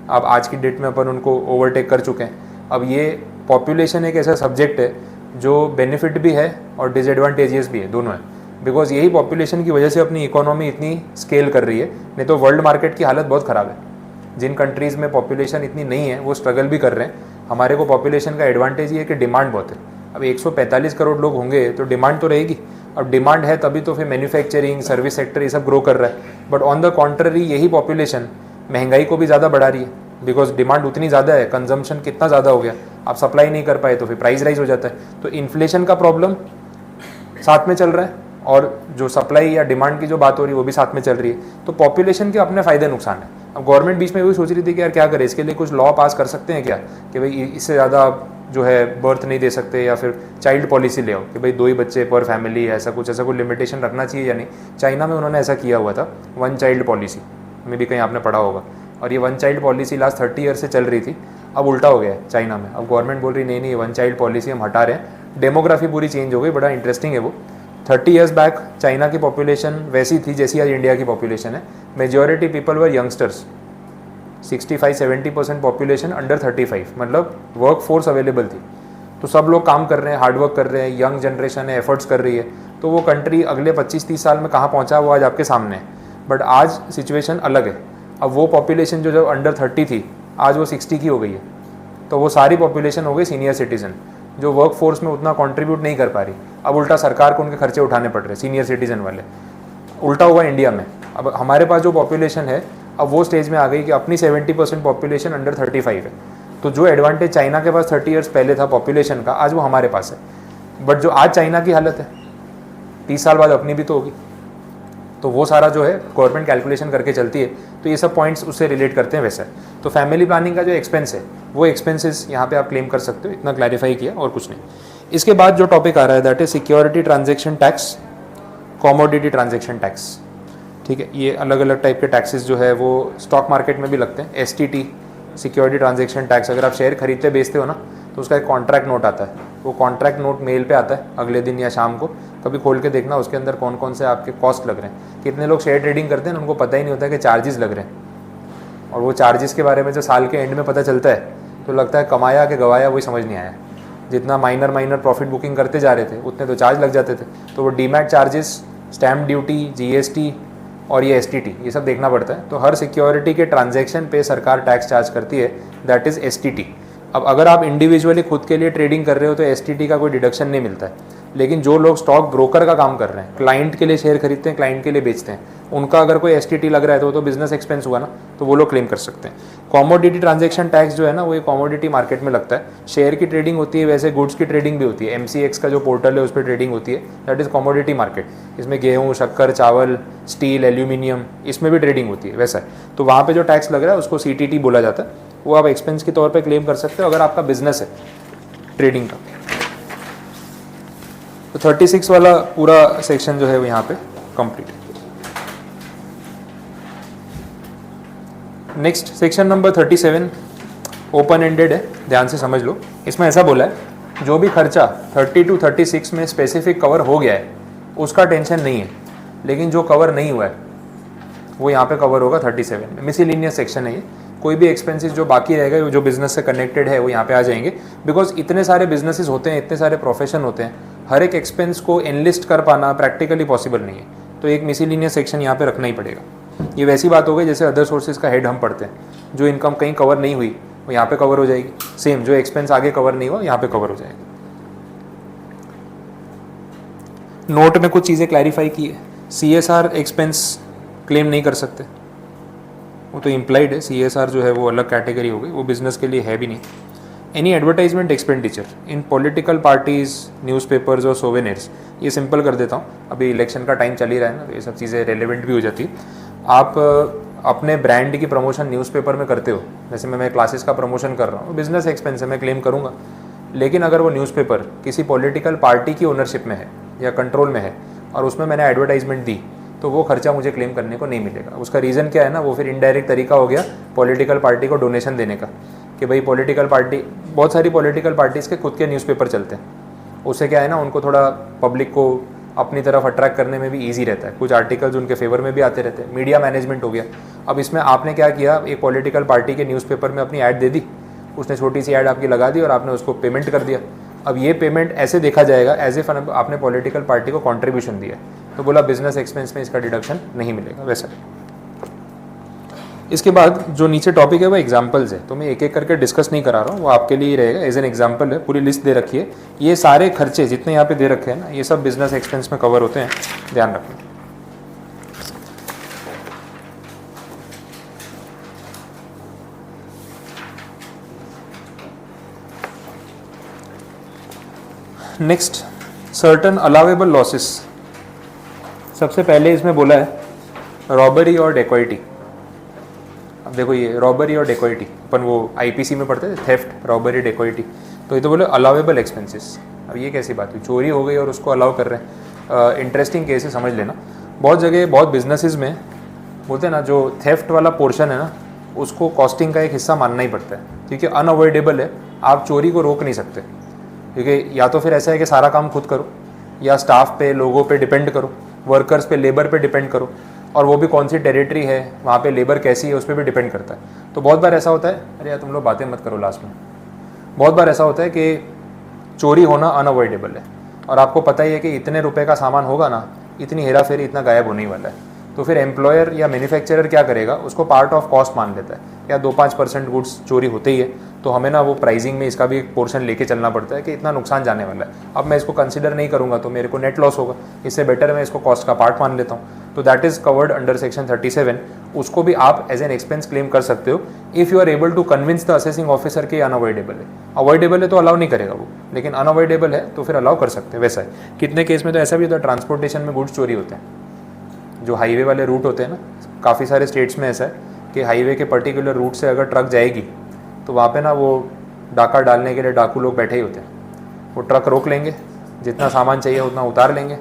अब आज की डेट में अपन उनको ओवरटेक कर चुके हैं। अब ये पॉपुलेशन एक ऐसा सब्जेक्ट है जो बेनिफिट भी है और डिसएडवांटेजेस भी है, दोनों है। बिकॉज यही पॉपुलेशन की वजह से अपनी इकोनॉमी इतनी स्केल कर रही है, नहीं तो वर्ल्ड मार्केट की हालत बहुत ख़राब है। जिन कंट्रीज़ में पॉपुलेशन इतनी नहीं है वो स्ट्रगल भी कर रहे हैं। हमारे को पॉपुलेशन का एडवांटेज ये है कि डिमांड बहुत है। अब 145 करोड़ लोग होंगे तो डिमांड तो रहेगी। अब डिमांड है तभी तो फिर मैन्युफैक्चरिंग, सर्विस सेक्टर ये सब ग्रो कर रहा है। बट ऑन द कॉन्ट्ररी यही पॉपुलेशन महंगाई को भी ज़्यादा बढ़ा रही है, बिकॉज डिमांड उतनी ज़्यादा है, कंजम्पशन कितना ज़्यादा हो गया, आप सप्लाई नहीं कर पाए तो फिर प्राइस राइज हो जाता है। तो इन्फ्लेशन का प्रॉब्लम साथ में चल रहा है और जो सप्लाई या डिमांड की जो बात हो रही है वो भी साथ में चल रही है। तो पॉपुलेशन के अपने फ़ायदे नुकसान है। अब गवर्नमेंट बीच में वही सोच रही थी कि यार क्या करें, इसके लिए कुछ लॉ पास कर सकते हैं क्या, कि भाई इससे ज़्यादा आप जो है बर्थ नहीं दे सकते, या फिर चाइल्ड पॉलिसी ले आओ कि भाई 2 ही बच्चे पर फैमिली, ऐसा कोई लिमिटेशन रखना चाहिए या नहीं। चाइना में उन्होंने ऐसा किया हुआ था, 1 चाइल्ड पॉलिसी में भी कहीं आपने पढ़ा होगा। और ये 1 चाइल्ड पॉलिसी लास्ट 30 ईयर से चल रही थी, अब उल्टा हो गया है चाइना में। अब गवर्नमेंट बोल रही नहीं नहीं, 1 चाइल्ड पॉलिसी हम हटा रहे हैं। डेमोग्राफी पूरी चेंज हो गई, बड़ा इंटरेस्टिंग है वो। 30 ईयर्स बैक चाइना की पॉपुलेशन वैसी थी जैसी आज इंडिया की पॉपुलेशन है। Majority people were youngsters, 65-70% population under 35, मतलब वर्क फोर्स अवेलेबल थी। तो सब लोग काम कर रहे हैं, हार्ड वर्क कर रहे हैं, यंग जनरेशन है, एफर्ट्स कर रही है। तो वो कंट्री अगले 25-30 साल में कहाँ पहुँचा वो आज आपके सामने है। बट आज सिचुएशन अलग है। अब वो पॉपुलेशन जो जब अंडर 30 थी आज वो 60 की हो गई है। तो वो सारी पॉपुलेशन हो गई सीनियर सिटीजन, जो वर्क फोर्स में उतना कंट्रीब्यूट नहीं कर पा रही। अब उल्टा सरकार को उनके खर्चे उठाने पड़ रहे सीनियर सिटीजन वाले। उल्टा हुआ इंडिया में। अब हमारे पास जो पॉपुलेशन है अब वो स्टेज में आ गई कि अपनी 70% पॉपुलेशन अंडर 35 है। तो जो एडवांटेज चाइना के पास 30 ईयर्स पहले था पॉपुलेशन का, आज वो हमारे पास है। बट जो आज चाइना की हालत है 30 साल बाद अपनी भी तो होगी। तो वो सारा जो है गवर्नमेंट कैलकुलेशन करके चलती है, तो ये सब पॉइंट्स उससे रिलेट करते हैं वैसा है। तो फैमिली प्लानिंग का जो एक्सपेंस है वो एक्सपेंसेस यहाँ पे आप क्लेम कर सकते हो, इतना क्लैरिफाई किया और कुछ नहीं। इसके बाद जो टॉपिक आ रहा है that is security transaction tax, commodity transaction tax. ठीक है, ये अलग अलग टाइप के टैक्सेस जो है वो स्टॉक मार्केट में भी लगते हैं। STT, सिक्योरिटी ट्रांजेक्शन टैक्स, अगर आप शेयर खरीदते बेचते हो ना तो उसका एक कॉन्ट्रैक्ट नोट आता है, वो कॉन्ट्रैक्ट नोट मेल पे आता है अगले दिन या शाम को, कभी खोल के देखना उसके अंदर कौन कौन से आपके कॉस्ट लग रहे हैं। कितने लोग शेयर ट्रेडिंग करते हैं उनको पता ही नहीं होता कि चार्जेस लग रहे हैं, और वो चार्जेस के बारे में जो साल के एंड में पता चलता है तो लगता है कमाया कि गवाया वही समझ नहीं आया। जितना माइनर प्रॉफिट बुकिंग करते जा रहे थे उतने तो चार्ज लग जाते थे, तो वो demat charges, stamp duty, GST और ये STT, ये सब देखना पड़ता है। तो हर सिक्योरिटी के ट्रांजैक्शन पे सरकार टैक्स चार्ज करती है, दैट इज़ STT। अब अगर आप इंडिविजुअली खुद के लिए ट्रेडिंग कर रहे हो तो STT का कोई डिडक्शन नहीं मिलता है, लेकिन जो लोग स्टॉक ब्रोकर का काम कर रहे हैं, क्लाइंट के लिए शेयर खरीदते हैं, क्लाइंट के लिए बेचते हैं, उनका अगर कोई STT लग रहा है तो वो तो बिजनेस एक्सपेंस हुआ ना, तो वो लोग क्लेम कर सकते हैं। कॉमोडिटी ट्रांजैक्शन टैक्स जो है ना वो ये कॉमोडिटी मार्केट में लगता है, शेयर की ट्रेडिंग होती है, वैसे गुड्स की ट्रेडिंग भी होती है। MCX का जो पोर्टल है उस पर ट्रेडिंग होती है, दैट इज़ कॉमोडिटी मार्केट। इसमें गेहूँ, शक्कर, चावल, स्टील, एल्यूमिनियम, इसमें भी ट्रेडिंग होती है वैसा है। तो वहाँ पे जो टैक्स लग रहा है उसको CTT बोला जाता है, वो आप एक्सपेंस के तौर पे क्लेम कर सकते हो अगर आपका बिजनेस है ट्रेडिंग का। तो 36 वाला पूरा सेक्शन जो है वो यहाँ पे कंप्लीट है। Next section number 37 open ended है, ध्यान से समझ लो। इसमें ऐसा बोला है जो भी खर्चा 30 to 36 में स्पेसिफिक कवर हो गया है उसका टेंशन नहीं है, लेकिन जो कवर नहीं हुआ है वो यहाँ पे कवर होगा 37 में। मिसलिनियस सेक्शन है ये, कोई भी एक्सपेंसेस जो बाकी रह गए जो बिजनेस से कनेक्टेड है वो यहाँ पे आ जाएंगे, बिकॉज इतने सारे बिजनेसेस होते हैं, इतने सारे प्रोफेशन होते हैं, हर एक एक्सपेंस को एनलिस्ट कर पाना प्रैक्टिकली पॉसिबल नहीं है, तो एक मिसलिनियस सेक्शन यहाँ पे रखना ही पड़ेगा। ये वैसी बात हो गई जैसे अदर सोर्सेज का हेड हम पढ़ते हैं, जो इनकम कहीं कवर नहीं हुई वो यहाँ पे कवर हो जाएगी, सेम जो एक्सपेंस आगे कवर नहीं हुआ यहाँ पे कवर हो जाएगा। नोट में कुछ चीज़ें क्लैरिफाई की है। CSR एक्सपेंस क्लेम नहीं कर सकते, वो तो इम्प्लाइड है। CSR जो है वो अलग कैटेगरी हो गई, वो बिजनेस के लिए है भी नहीं। Any advertisement expenditure in political parties, newspapers और सोवेनियर्स, ये सिंपल कर देता हूँ, अभी इलेक्शन का टाइम चल ही रहा है ना, तो ये सब चीज़ें रेलेवेंट भी हो जाती है। आप अपने ब्रांड की प्रमोशन न्यूज़पेपर में करते हो, जैसे मैं क्लासेस का प्रमोशन कर रहा हूँ, बिजनेस एक्सपेंस है, मैं क्लेम करूँगा। लेकिन अगर वो न्यूज़पेपर किसी पॉलिटिकल पार्टी की ओनरशिप में है या कंट्रोल में है और उसमें मैंने एडवर्टाइजमेंट दी, तो वो खर्चा मुझे क्लेम करने को नहीं मिलेगा। उसका रीज़न क्या है ना, वो फिर इनडायरेक्ट तरीका हो गया पॉलिटिकल पार्टी को डोनेशन देने का, कि भाई पॉलिटिकल पार्टी, बहुत सारी पॉलिटिकल पार्टीज़ के खुद के न्यूज़पेपर चलते हैं, उससे क्या है ना उनको थोड़ा पब्लिक को अपनी तरफ अट्रैक्ट करने में भी ईजी रहता है, कुछ आर्टिकल्स उनके फेवर में भी आते रहते हैं, मीडिया मैनेजमेंट हो गया। अब इसमें आपने क्या किया, एक पॉलिटिकल पार्टी के न्यूज़पेपर में अपनी ऐड दे दी, उसने छोटी सी ऐड आपकी लगा दी और आपने उसको पेमेंट कर दिया। अब ये पेमेंट ऐसे देखा जाएगा एज इफ आपने पॉलिटिकल पार्टी को कंट्रीब्यूशन दिया, तो बोला बिजनेस एक्सपेंस में इसका डिडक्शन नहीं मिलेगा वैसा। इसके बाद जो नीचे टॉपिक है वो एग्जांपल्स है, तो मैं एक एक करके डिस्कस नहीं करा रहा हूँ, वो आपके लिए ही रहेगा, एज एन एग्जांपल है, पूरी लिस्ट दे रखी है। ये सारे खर्चे जितने यहाँ पे दे रखे हैं ना, ये सब बिजनेस एक्सपेंस में कवर होते हैं, ध्यान रखना। Next, certain allowable losses. सबसे पहले इसमें बोला है रॉबरी और डेकोइटी। अब देखो ये रॉबरी और डेकोइटी अपन वो IPC में पढ़ते थे, थेफ्ट, रॉबरी, डेकोइटी, तो ये तो बोले अलाउेबल एक्सपेंसेस। अब ये कैसी बात हुई, चोरी हो गई और उसको अलाउ कर रहे हैं। इंटरेस्टिंग केस है, समझ लेना। बहुत जगह बहुत बिजनेसेस में बोलते हैं ना, जो थेफ्ट वाला पोर्शन है ना, उसको कॉस्टिंग का एक हिस्सा मानना ही पड़ता है, क्योंकि अनअवॉइडेबल है, आप चोरी को रोक नहीं सकते। क्योंकि या तो फिर ऐसा है कि सारा काम खुद करो, या स्टाफ पे, लोगों पे डिपेंड करो, वर्कर्स पे, लेबर पे डिपेंड करो, और वो भी कौन सी टेरिटरी है, वहाँ पे लेबर कैसी है, उस पर भी डिपेंड करता है। तो बहुत बार ऐसा होता है, अरे यार तुम लोग बातें मत करो लास्ट में, बहुत बार ऐसा होता है कि चोरी होना अनअवॉइडेबल है, और आपको पता ही है कि इतने रुपए का सामान होगा ना, इतनी हेरा फेरी, इतना गायब होने ही वाला है। तो फिर एम्प्लॉयर या मैन्युफैक्चरर क्या करेगा, उसको पार्ट ऑफ कॉस्ट मान लेता है, या 2-5% गुड्स चोरी होते ही है, तो हमें ना वो प्राइसिंग में इसका भी एक पोर्शन लेके चलना पड़ता है कि इतना नुकसान जाने वाला है, अब मैं इसको कंसिडर नहीं करूँगा तो मेरे को नेट लॉस होगा, इससे बेटर मैं इसको कॉस्ट का पार्ट मान लेता हूँ। तो that is covered under section 37। उसको भी आप एज एन एक्सपेंस क्लेम कर सकते हो if you are able to convince the assessing officer के अनअवॉइडेबल है। अवॉइडेबल है तो अलाउ नहीं करेगा वो, लेकिन अनअवॉइडेबल है तो फिर अलाउ कर सकते हैं। वैसा है, कितने केस में तो ऐसा भी होता है ट्रांसपोर्टेशन में गुड्स चोरी होते हैं, जो हाईवे वाले रूट होते हैं ना, काफ़ी सारे स्टेट्स में ऐसा है कि हाईवे के पर्टिकुलर रूट से अगर ट्रक जाएगी तो वहाँ पे ना वो डाका डालने के लिए डाकू लोग बैठे ही होते हैं। वो ट्रक रोक लेंगे, जितना सामान चाहिए उतना उतार लेंगे।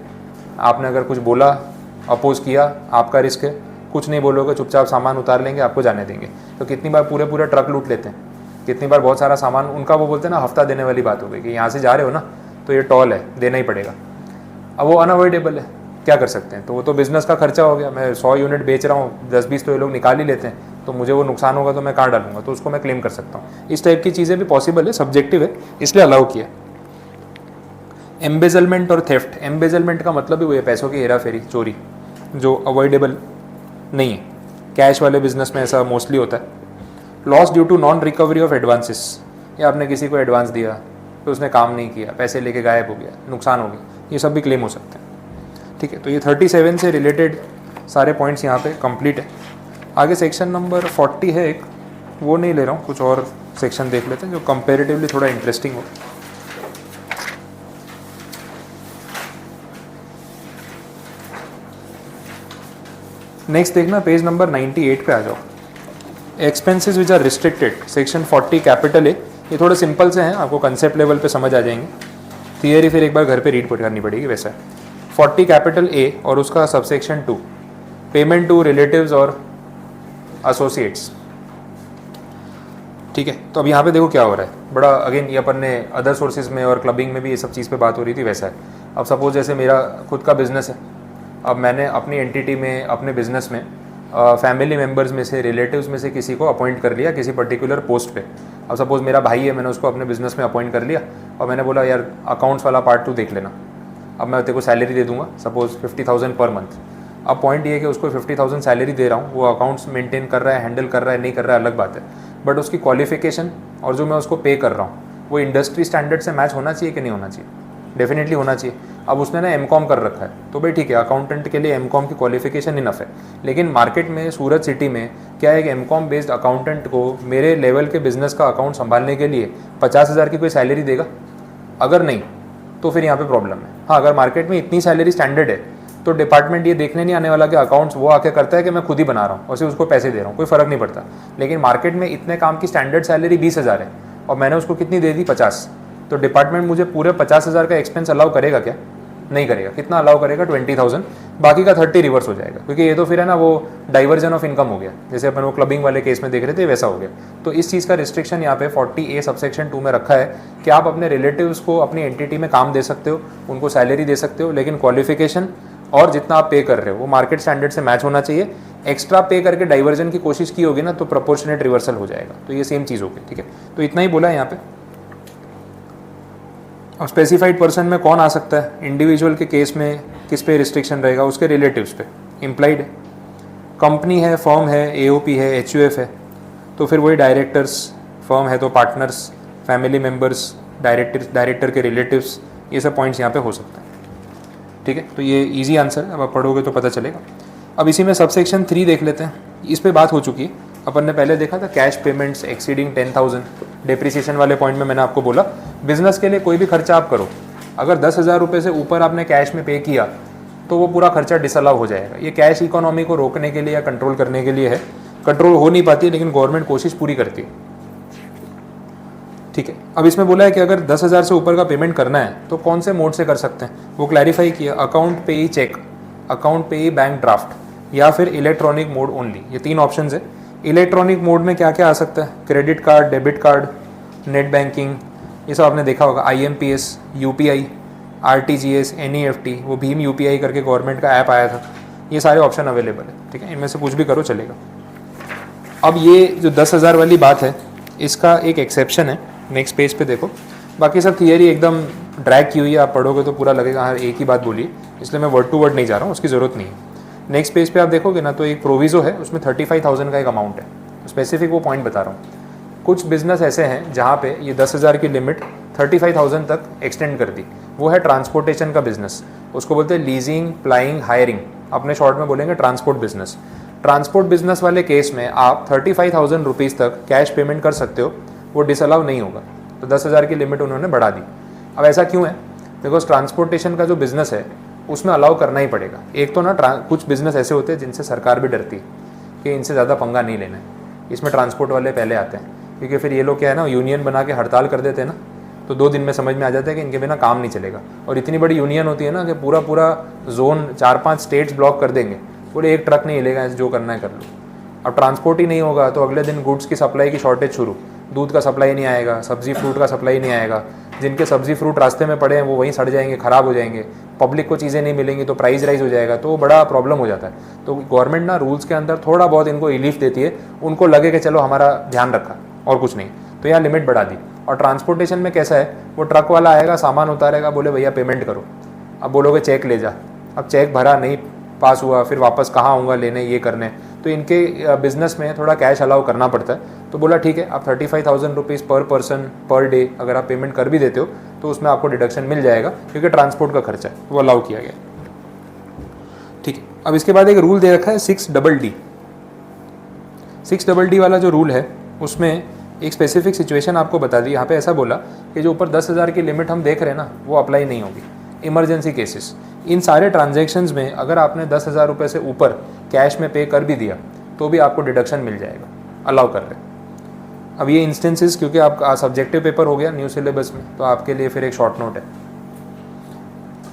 आपने अगर कुछ बोला, अपोज किया, आपका रिस्क है। कुछ नहीं बोलोगे, चुपचाप सामान उतार लेंगे, आपको जाने देंगे। तो कितनी बार पूरे पूरे ट्रक लूट लेते हैं, कितनी बार बहुत सारा सामान उनका, वो बोलते हैं ना हफ्ता देने वाली बात हो गई कि यहाँ से जा रहे हो ना तो ये टोल है, देना ही पड़ेगा। अब वो अनअवॉइडेबल है, क्या कर सकते हैं। तो वो तो बिज़नेस का खर्चा हो गया। मैं 100 यूनिट बेच रहा हूँ, 10-20 तो ये लोग निकाल ही लेते हैं, तो मुझे वो नुकसान होगा तो मैं कहाँ डालूंगा, तो उसको मैं क्लेम कर सकता हूँ। इस टाइप की चीज़ें भी पॉसिबल है, सब्जेक्टिव है, इसलिए अलाउ किया। एम्बेजलमेंट और थेफ्ट। एम्बेजलमेंट का मतलब ही वो है पैसों की हेरा फेरी, चोरी, जो अवॉइडेबल नहीं है। कैश वाले बिजनेस में ऐसा मोस्टली होता है। Loss due to non recovery of advances, या आपने किसी को एडवांस दिया तो उसने काम नहीं किया, पैसे लेके गायब हो गया, नुकसान हो गया, ये सब भी क्लेम हो सकते हैं। ठीक है, तो ये 37 से रिलेटेड सारे पॉइंट्स यहाँ पे कंप्लीट है। आगे सेक्शन नंबर 40 है एक, वो नहीं ले रहा हूँ, कुछ और सेक्शन देख लेते हैं जो कंपेरेटिवली थोड़ा इंटरेस्टिंग हो। नेक्स्ट देखना पेज नंबर 98 पे आ जाओ। Expenses which are restricted, section 40 capital A. ये थोड़े सिंपल से हैं, आपको कंसेप्ट लेवल पे समझ आ जाएंगे। थियरी फिर एक बार घर पे रीड करनी पड़ेगी। वैसा 40 कैपिटल ए और उसका सबसेक्शन 2, पेमेंट टू रिलेटिव्स और एसोसिएट्स। ठीक है, तो अब यहाँ पे देखो क्या हो रहा है। बड़ा अगेन ये अपन ने अदर सोर्सेज में और क्लबिंग में भी ये सब चीज़ पे बात हो रही थी। वैसा है, अब सपोज जैसे मेरा खुद का बिजनेस है, अब मैंने अपनी एंटिटी में, अपने बिजनेस में फैमिली मेम्बर्स में से, रिलेटिव्स में से किसी को अपॉइंट कर लिया किसी पर्टिकुलर पोस्ट पे। अब सपोज मेरा भाई है, मैंने उसको अपने बिजनेस में अपॉइंट कर लिया और मैंने बोला यार अकाउंट्स वाला पार्ट तू देख लेना, अब मैं तेरे को सैलरी दे दूंगा सपोज 50,000 पर मंथ। अब पॉइंट ये है कि उसको 50,000 सैलरी दे रहा हूँ, वो अकाउंट्स मेंटेन कर रहा है, हैंडल कर रहा है, नहीं कर रहा है अलग बात है, बट उसकी क्वालिफिकेशन और जो मैं उसको पे कर रहा हूँ वो इंडस्ट्री स्टैंडर्ड से मैच होना चाहिए कि नहीं होना चाहिए? डेफिनेटली होना चाहिए। अब उसने ना एमकॉम कर रखा है तो भाई ठीक है, अकाउंटेंट के लिए एमकॉम की क्वालिफिकेशन इनफ है। लेकिन मार्केट में, सूरत सिटी में क्या है कि एमकॉम बेस्ड अकाउंटेंट को मेरे लेवल के बिजनेस का अकाउंट संभालने के लिए 50,000 की कोई सैलरी देगा? अगर नहीं तो फिर यहाँ पे प्रॉब्लम है। हाँ, अगर मार्केट में इतनी सैलरी स्टैंडर्ड है तो डिपार्टमेंट ये देखने नहीं आने वाला कि अकाउंट्स वो आके करता है कि मैं खुद ही बना रहा हूँ और सिर्फ उसको पैसे दे रहा हूँ, कोई फ़र्क नहीं पड़ता। लेकिन मार्केट में इतने काम की स्टैंडर्ड सैलरी 20,000 है और मैंने उसको कितनी दे दी? 50। तो डिपार्टमेंट मुझे पूरे 50,000 का एक्सपेंस अलाउ करेगा क्या? नहीं करेगा। कितना अलाउ करेगा? 20,000। बाकी का 30 रिवर्स हो जाएगा, क्योंकि ये तो फिर है ना वो डाइवर्जन ऑफ इनकम हो गया, जैसे अपन वो क्लबिंग वाले केस में देख रहे थे वैसा हो गया। तो इस चीज़ का रिस्ट्रिक्शन यहाँ पे 40A सबसेक्शन 2 में रखा है कि आप अपने रिलेटिव्स को अपनी एंटिटी में काम दे सकते हो, उनको सैलरी दे सकते हो, लेकिन क्वालिफिकेशन और जितना आप पे कर रहे हो वो मार्केट स्टैंडर्ड से मैच होना चाहिए। एक्स्ट्रा पे करके डाइवर्जन की कोशिश की होगी ना तो प्रोपोर्शनेट रिवर्सल हो जाएगा। तो ये सेम चीज़ होगी। ठीक है, तो इतना ही बोला है यहाँ पे। अब स्पेसिफाइड पर्सन में कौन आ सकता है? इंडिविजुअल के केस में किस पे रिस्ट्रिक्शन रहेगा? उसके रिलेटिव्स पे। इम्प्लाइड है, कंपनी है, फर्म है, एओपी है, एचयूएफ है, तो फिर वही डायरेक्टर्स, फर्म है तो पार्टनर्स, फैमिली मेम्बर्स, डायरेक्टर के रिलेटिव्स, ये सब पॉइंट्स यहाँ पे हो सकता है। ठीक है, तो ये इजी आंसर है, अब आप पढ़ोगे तो पता चलेगा। अब इसी में सबसेक्शन 3 देख लेते हैं। इस पे बात हो चुकी है, अपन ने पहले देखा था कैश पेमेंट्स एक्सीडिंग 10,000। डिप्रिसिएशन वाले पॉइंट में मैंने आपको बोला बिजनेस के लिए कोई भी खर्चा आप करो, अगर 10,000 रुपये से ऊपर आपने कैश में पे किया तो वो पूरा खर्चा डिसअलाउ हो जाएगा। ये कैश इकोनॉमी को रोकने के लिए या कंट्रोल करने के लिए है। कंट्रोल हो नहीं पाती लेकिन गवर्नमेंट कोशिश पूरी करती है। ठीक है, अब इसमें बोला है कि अगर 10,000 से ऊपर का पेमेंट करना है तो कौन से मोड से कर सकते हैं, वो क्लैरिफाई किया। अकाउंट पे ई चेक, अकाउंट पे ई बैंक ड्राफ्ट, या फिर इलेक्ट्रॉनिक मोड ओनली। ये 3 ऑप्शन है। इलेक्ट्रॉनिक मोड में क्या क्या आ सकता है? Credit card, debit card, net banking, ये सब आपने देखा होगा। IMPS, UPI, RTGS, NEFT, वो भीम UPI करके गवर्नमेंट का ऐप आया था। ये सारे ऑप्शन अवेलेबल है। ठीक है, इनमें से कुछ भी करो चलेगा। अब ये जो 10,000 वाली बात है इसका एक एक्सेप्शन है। नेक्स्ट पेज पे देखो, बाकी सब थियरी एकदम ड्रैग की हुई है, आप पढ़ोगे तो पूरा लगेगा हाँ एक ही बात बोली, इसलिए मैं वर्ड टू वर्ड नहीं जा रहा हूँ, उसकी ज़रूरत नहीं है। नेक्स्ट पेज पे आप देखोगे ना तो एक प्रोविज़ो है, उसमें 35,000 का एक अमाउंट है। स्पेसिफिक वो पॉइंट बता रहा हूँ। कुछ बिजनेस ऐसे हैं जहाँ पे ये 10,000 की लिमिट 35,000 तक एक्सटेंड कर दी। वो है ट्रांसपोर्टेशन का बिजनेस, उसको बोलते हैं लीजिंग, प्लाइंग, हायरिंग, अपने शॉर्ट में बोलेंगे ट्रांसपोर्ट बिजनेस। ट्रांसपोर्ट बिजनेस वाले केस में आप 35,000 रुपीज़ तक कैश पेमेंट कर सकते हो, वो डिसअलाउ नहीं होगा। तो 10,000 की लिमिट उन्होंने बढ़ा दी। अब ऐसा क्यों है? बिकॉज ट्रांसपोर्टेशन का जो बिज़नेस है उसमें अलाउ करना ही पड़ेगा। एक तो ना कुछ बिजनेस ऐसे होते हैं जिनसे सरकार भी डरती है कि इनसे ज़्यादा पंगा नहीं लेना है, इसमें ट्रांसपोर्ट वाले पहले आते हैं, क्योंकि फिर ये लोग क्या है ना, यूनियन बना के हड़ताल कर देते हैं ना, तो 2 दिन में समझ में आ जाता है कि इनके बिना काम नहीं चलेगा। और इतनी बड़ी यूनियन होती है ना कि पूरा पूरा जोन 4-5 स्टेट्स ब्लॉक कर देंगे, पूरे एक ट्रक नहीं हिलेगा, जो करना है कर लो। अब ट्रांसपोर्ट ही नहीं होगा तो अगले दिन गुड्स की सप्लाई की शॉर्टेज शुरू, दूध का सप्लाई नहीं आएगा, सब्जी फ्रूट का सप्लाई नहीं आएगा, जिनके सब्जी फ्रूट रास्ते में पड़े हैं वो वहीं सड़ जाएंगे, ख़राब हो जाएंगे, पब्लिक को चीज़ें नहीं मिलेंगी तो प्राइस राइज हो जाएगा, तो बड़ा प्रॉब्लम हो जाता है। तो गवर्नमेंट ना रूल्स के अंदर थोड़ा बहुत इनको रिलीफ देती है, उनको लगे कि चलो हमारा ध्यान रखा और कुछ नहीं, तो यहाँ लिमिट बढ़ा दी। और ट्रांसपोर्टेशन में कैसा है, वो ट्रक वाला आएगा, सामान उतारेगा, बोले भैया पेमेंट करो, अब बोलोगे चेक ले जा, अब चेक भरा नहीं पास हुआ, फिर वापस कहाँ आऊँगा लेने, ये करने, तो इनके बिजनेस में थोड़ा कैश अलाउ करना पड़ता है। तो बोला ठीक है, आप 35,000 रुपीज़ पर पर्सन पर डे अगर आप पेमेंट कर भी देते हो तो उसमें आपको डिडक्शन मिल जाएगा, क्योंकि ट्रांसपोर्ट का खर्चा है, वो अलाउ किया गया। ठीक है, अब इसके बाद एक रूल दे रखा है 6DD। 6DD वाला जो रूल है उसमें एक स्पेसिफिक सिचुएशन आपको बता दी। यहाँ पे ऐसा बोला कि जो ऊपर 10,000 की लिमिट हम देख रहे हैं ना, वो अप्लाई नहीं होगी। इमरजेंसी केसेस, इन सारे ट्रांजैक्शंस में अगर आपने 10,000 रुपये से ऊपर कैश में पे कर भी दिया तो भी आपको डिडक्शन मिल जाएगा, अलाउ कर रहे हैं। अब ये इंस्टेंसेस क्योंकि आपका सब्जेक्टिव पेपर हो गया न्यू सिलेबस में, तो आपके लिए फिर एक शॉर्ट नोट है।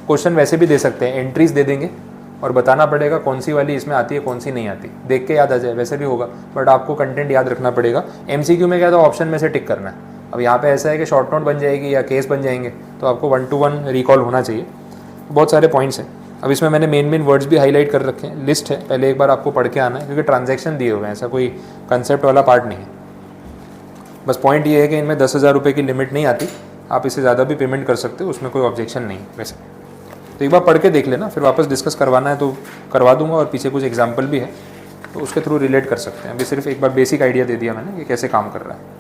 क्वेश्चन वैसे भी दे सकते हैं, एंट्रीज दे देंगे और बताना पड़ेगा कौन सी वाली इसमें आती है कौन सी नहीं आती, देख के याद आ जाए, वैसे भी होगा, बट आपको कंटेंट याद रखना पड़ेगा। MCQ में क्या था, ऑप्शन में से टिक करना है। अब यहाँ पे ऐसा है कि शॉर्ट नोट बन जाएगी या केस बन जाएंगे, तो आपको 1 to 1 रिकॉल होना चाहिए। बहुत सारे पॉइंट्स हैं। अब इसमें मैंने मेन वर्ड्स भी हाईलाइट कर रखे हैं, लिस्ट है, पहले एक बार आपको पढ़ के आना है, क्योंकि ट्रांजैक्शन दिए हुए हैं, ऐसा कोई कंसेप्ट वाला पार्ट नहीं है। बस पॉइंट ये है कि इनमें 10,000 रुपये की लिमिट नहीं आती, आप इससे ज़्यादा भी पेमेंट कर सकते हो, उसमें कोई ऑब्जेक्शन नहीं है वैसे। तो एक बार पढ़ के देख लेना, फिर वापस डिस्कस करवाना है तो करवा दूंगा, और पीछे कुछ एग्जाम्पल भी है तो उसके थ्रू रिलेट कर सकते हैं। अभी सिर्फ एक बार बेसिक आइडिया दे दिया मैंने कि कैसे काम कर रहा है।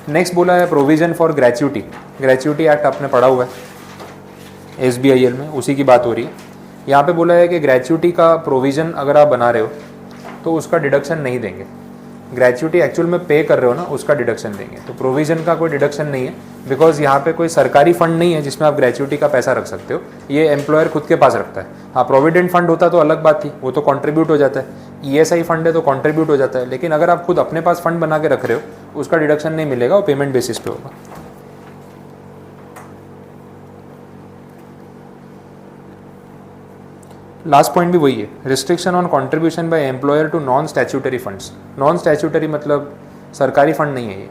नेक्स्ट बोला है provision for gratuity. Gratuity act आपने पढ़ा हुआ है SBIL में, उसी की बात हो रही है। यहाँ पे बोला है कि ग्रेच्युटी का प्रोविज़न अगर आप बना रहे हो तो उसका डिडक्शन नहीं देंगे। ग्रेच्युटी एक्चुअल में पे कर रहे हो ना, उसका डिडक्शन देंगे। तो प्रोविज़न का कोई डिडक्शन नहीं है, बिकॉज यहाँ पे कोई सरकारी फंड नहीं है जिसमें आप ग्रेच्युटी का पैसा रख सकते हो, ये एम्प्लॉयर खुद के पास रखता है। हाँ, प्रोविडेंट फंड होता तो अलग बात थी, वो तो कंट्रीब्यूट हो जाता है, ESI फंड है तो कंट्रीब्यूट हो जाता है, लेकिन अगर आप खुद अपने पास फंड बना के रख रहे हो उसका डिडक्शन नहीं मिलेगा, वो पेमेंट बेसिस पे होगा। लास्ट पॉइंट भी वही है, restriction on contribution by employer to non statutory funds. Non statutory मतलब सरकारी फंड नहीं है ये।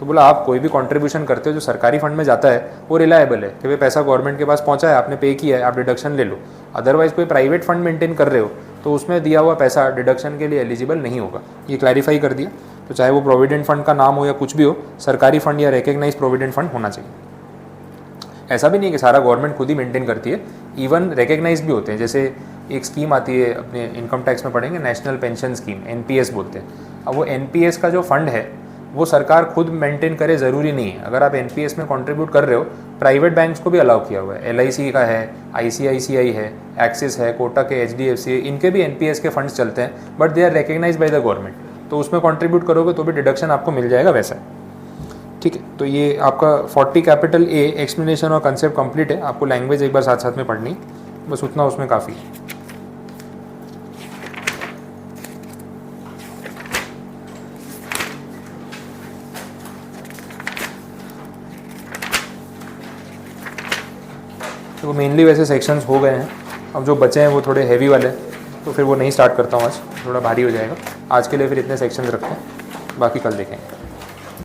तो बोला आप कोई भी कंट्रीब्यूशन करते हो जो सरकारी फंड में जाता है वो रिलायबल है कि भाई पैसा गवर्नमेंट के पास पहुंचा है, आपने पे किया है, आप डिडक्शन ले लो। अदरवाइज कोई प्राइवेट फंड मेंटेन कर रहे हो तो उसमें दिया हुआ पैसा डिडक्शन के लिए एलिजिबल नहीं होगा, ये क्लैरिफाई कर दिया। तो चाहे वो प्रोविडेंट फंड का नाम हो या कुछ भी हो, सरकारी फंड या रिकग्नाइज प्रोविडेंट फंड होना चाहिए। ऐसा भी नहीं कि सारा गवर्नमेंट खुद ही मेंटेन करती है, इवन रिकग्नाइज भी होते हैं। जैसे एक स्कीम आती है, अपने इनकम टैक्स में पढ़ेंगे, नेशनल पेंशन स्कीम, NPS बोलते हैं। अब वो NPS का जो फंड है वो सरकार खुद मेंटेन करे ज़रूरी नहीं है। अगर आप NPS में कंट्रीब्यूट कर रहे हो, प्राइवेट बैंक्स को भी अलाउ किया हुआ है, LIC का है, ICICI है, एक्सिस है, कोटक है, HDFC है, इनके भी NPS के फंड्स चलते हैं, but they are recognise by the government. तो उसमें कंट्रीब्यूट करोगे तो भी डिडक्शन आपको मिल जाएगा वैसा। ठीक है, तो ये आपका 40 A एक्सप्लेनेशन और कंसेप्ट कंप्लीट है। आपको लैंग्वेज एक बार साथ साथ में पढ़नी, बस उतना उसमें काफ़ी है। तो मेनली वैसे सेक्शंस हो गए हैं, अब जो बचे हैं वो थोड़े हैवी वाले, तो फिर वो नहीं स्टार्ट करता हूँ आज, थोड़ा भारी हो जाएगा। आज के लिए फिर इतने सेक्शंस रखते हैं, बाकी कल देखेंगे।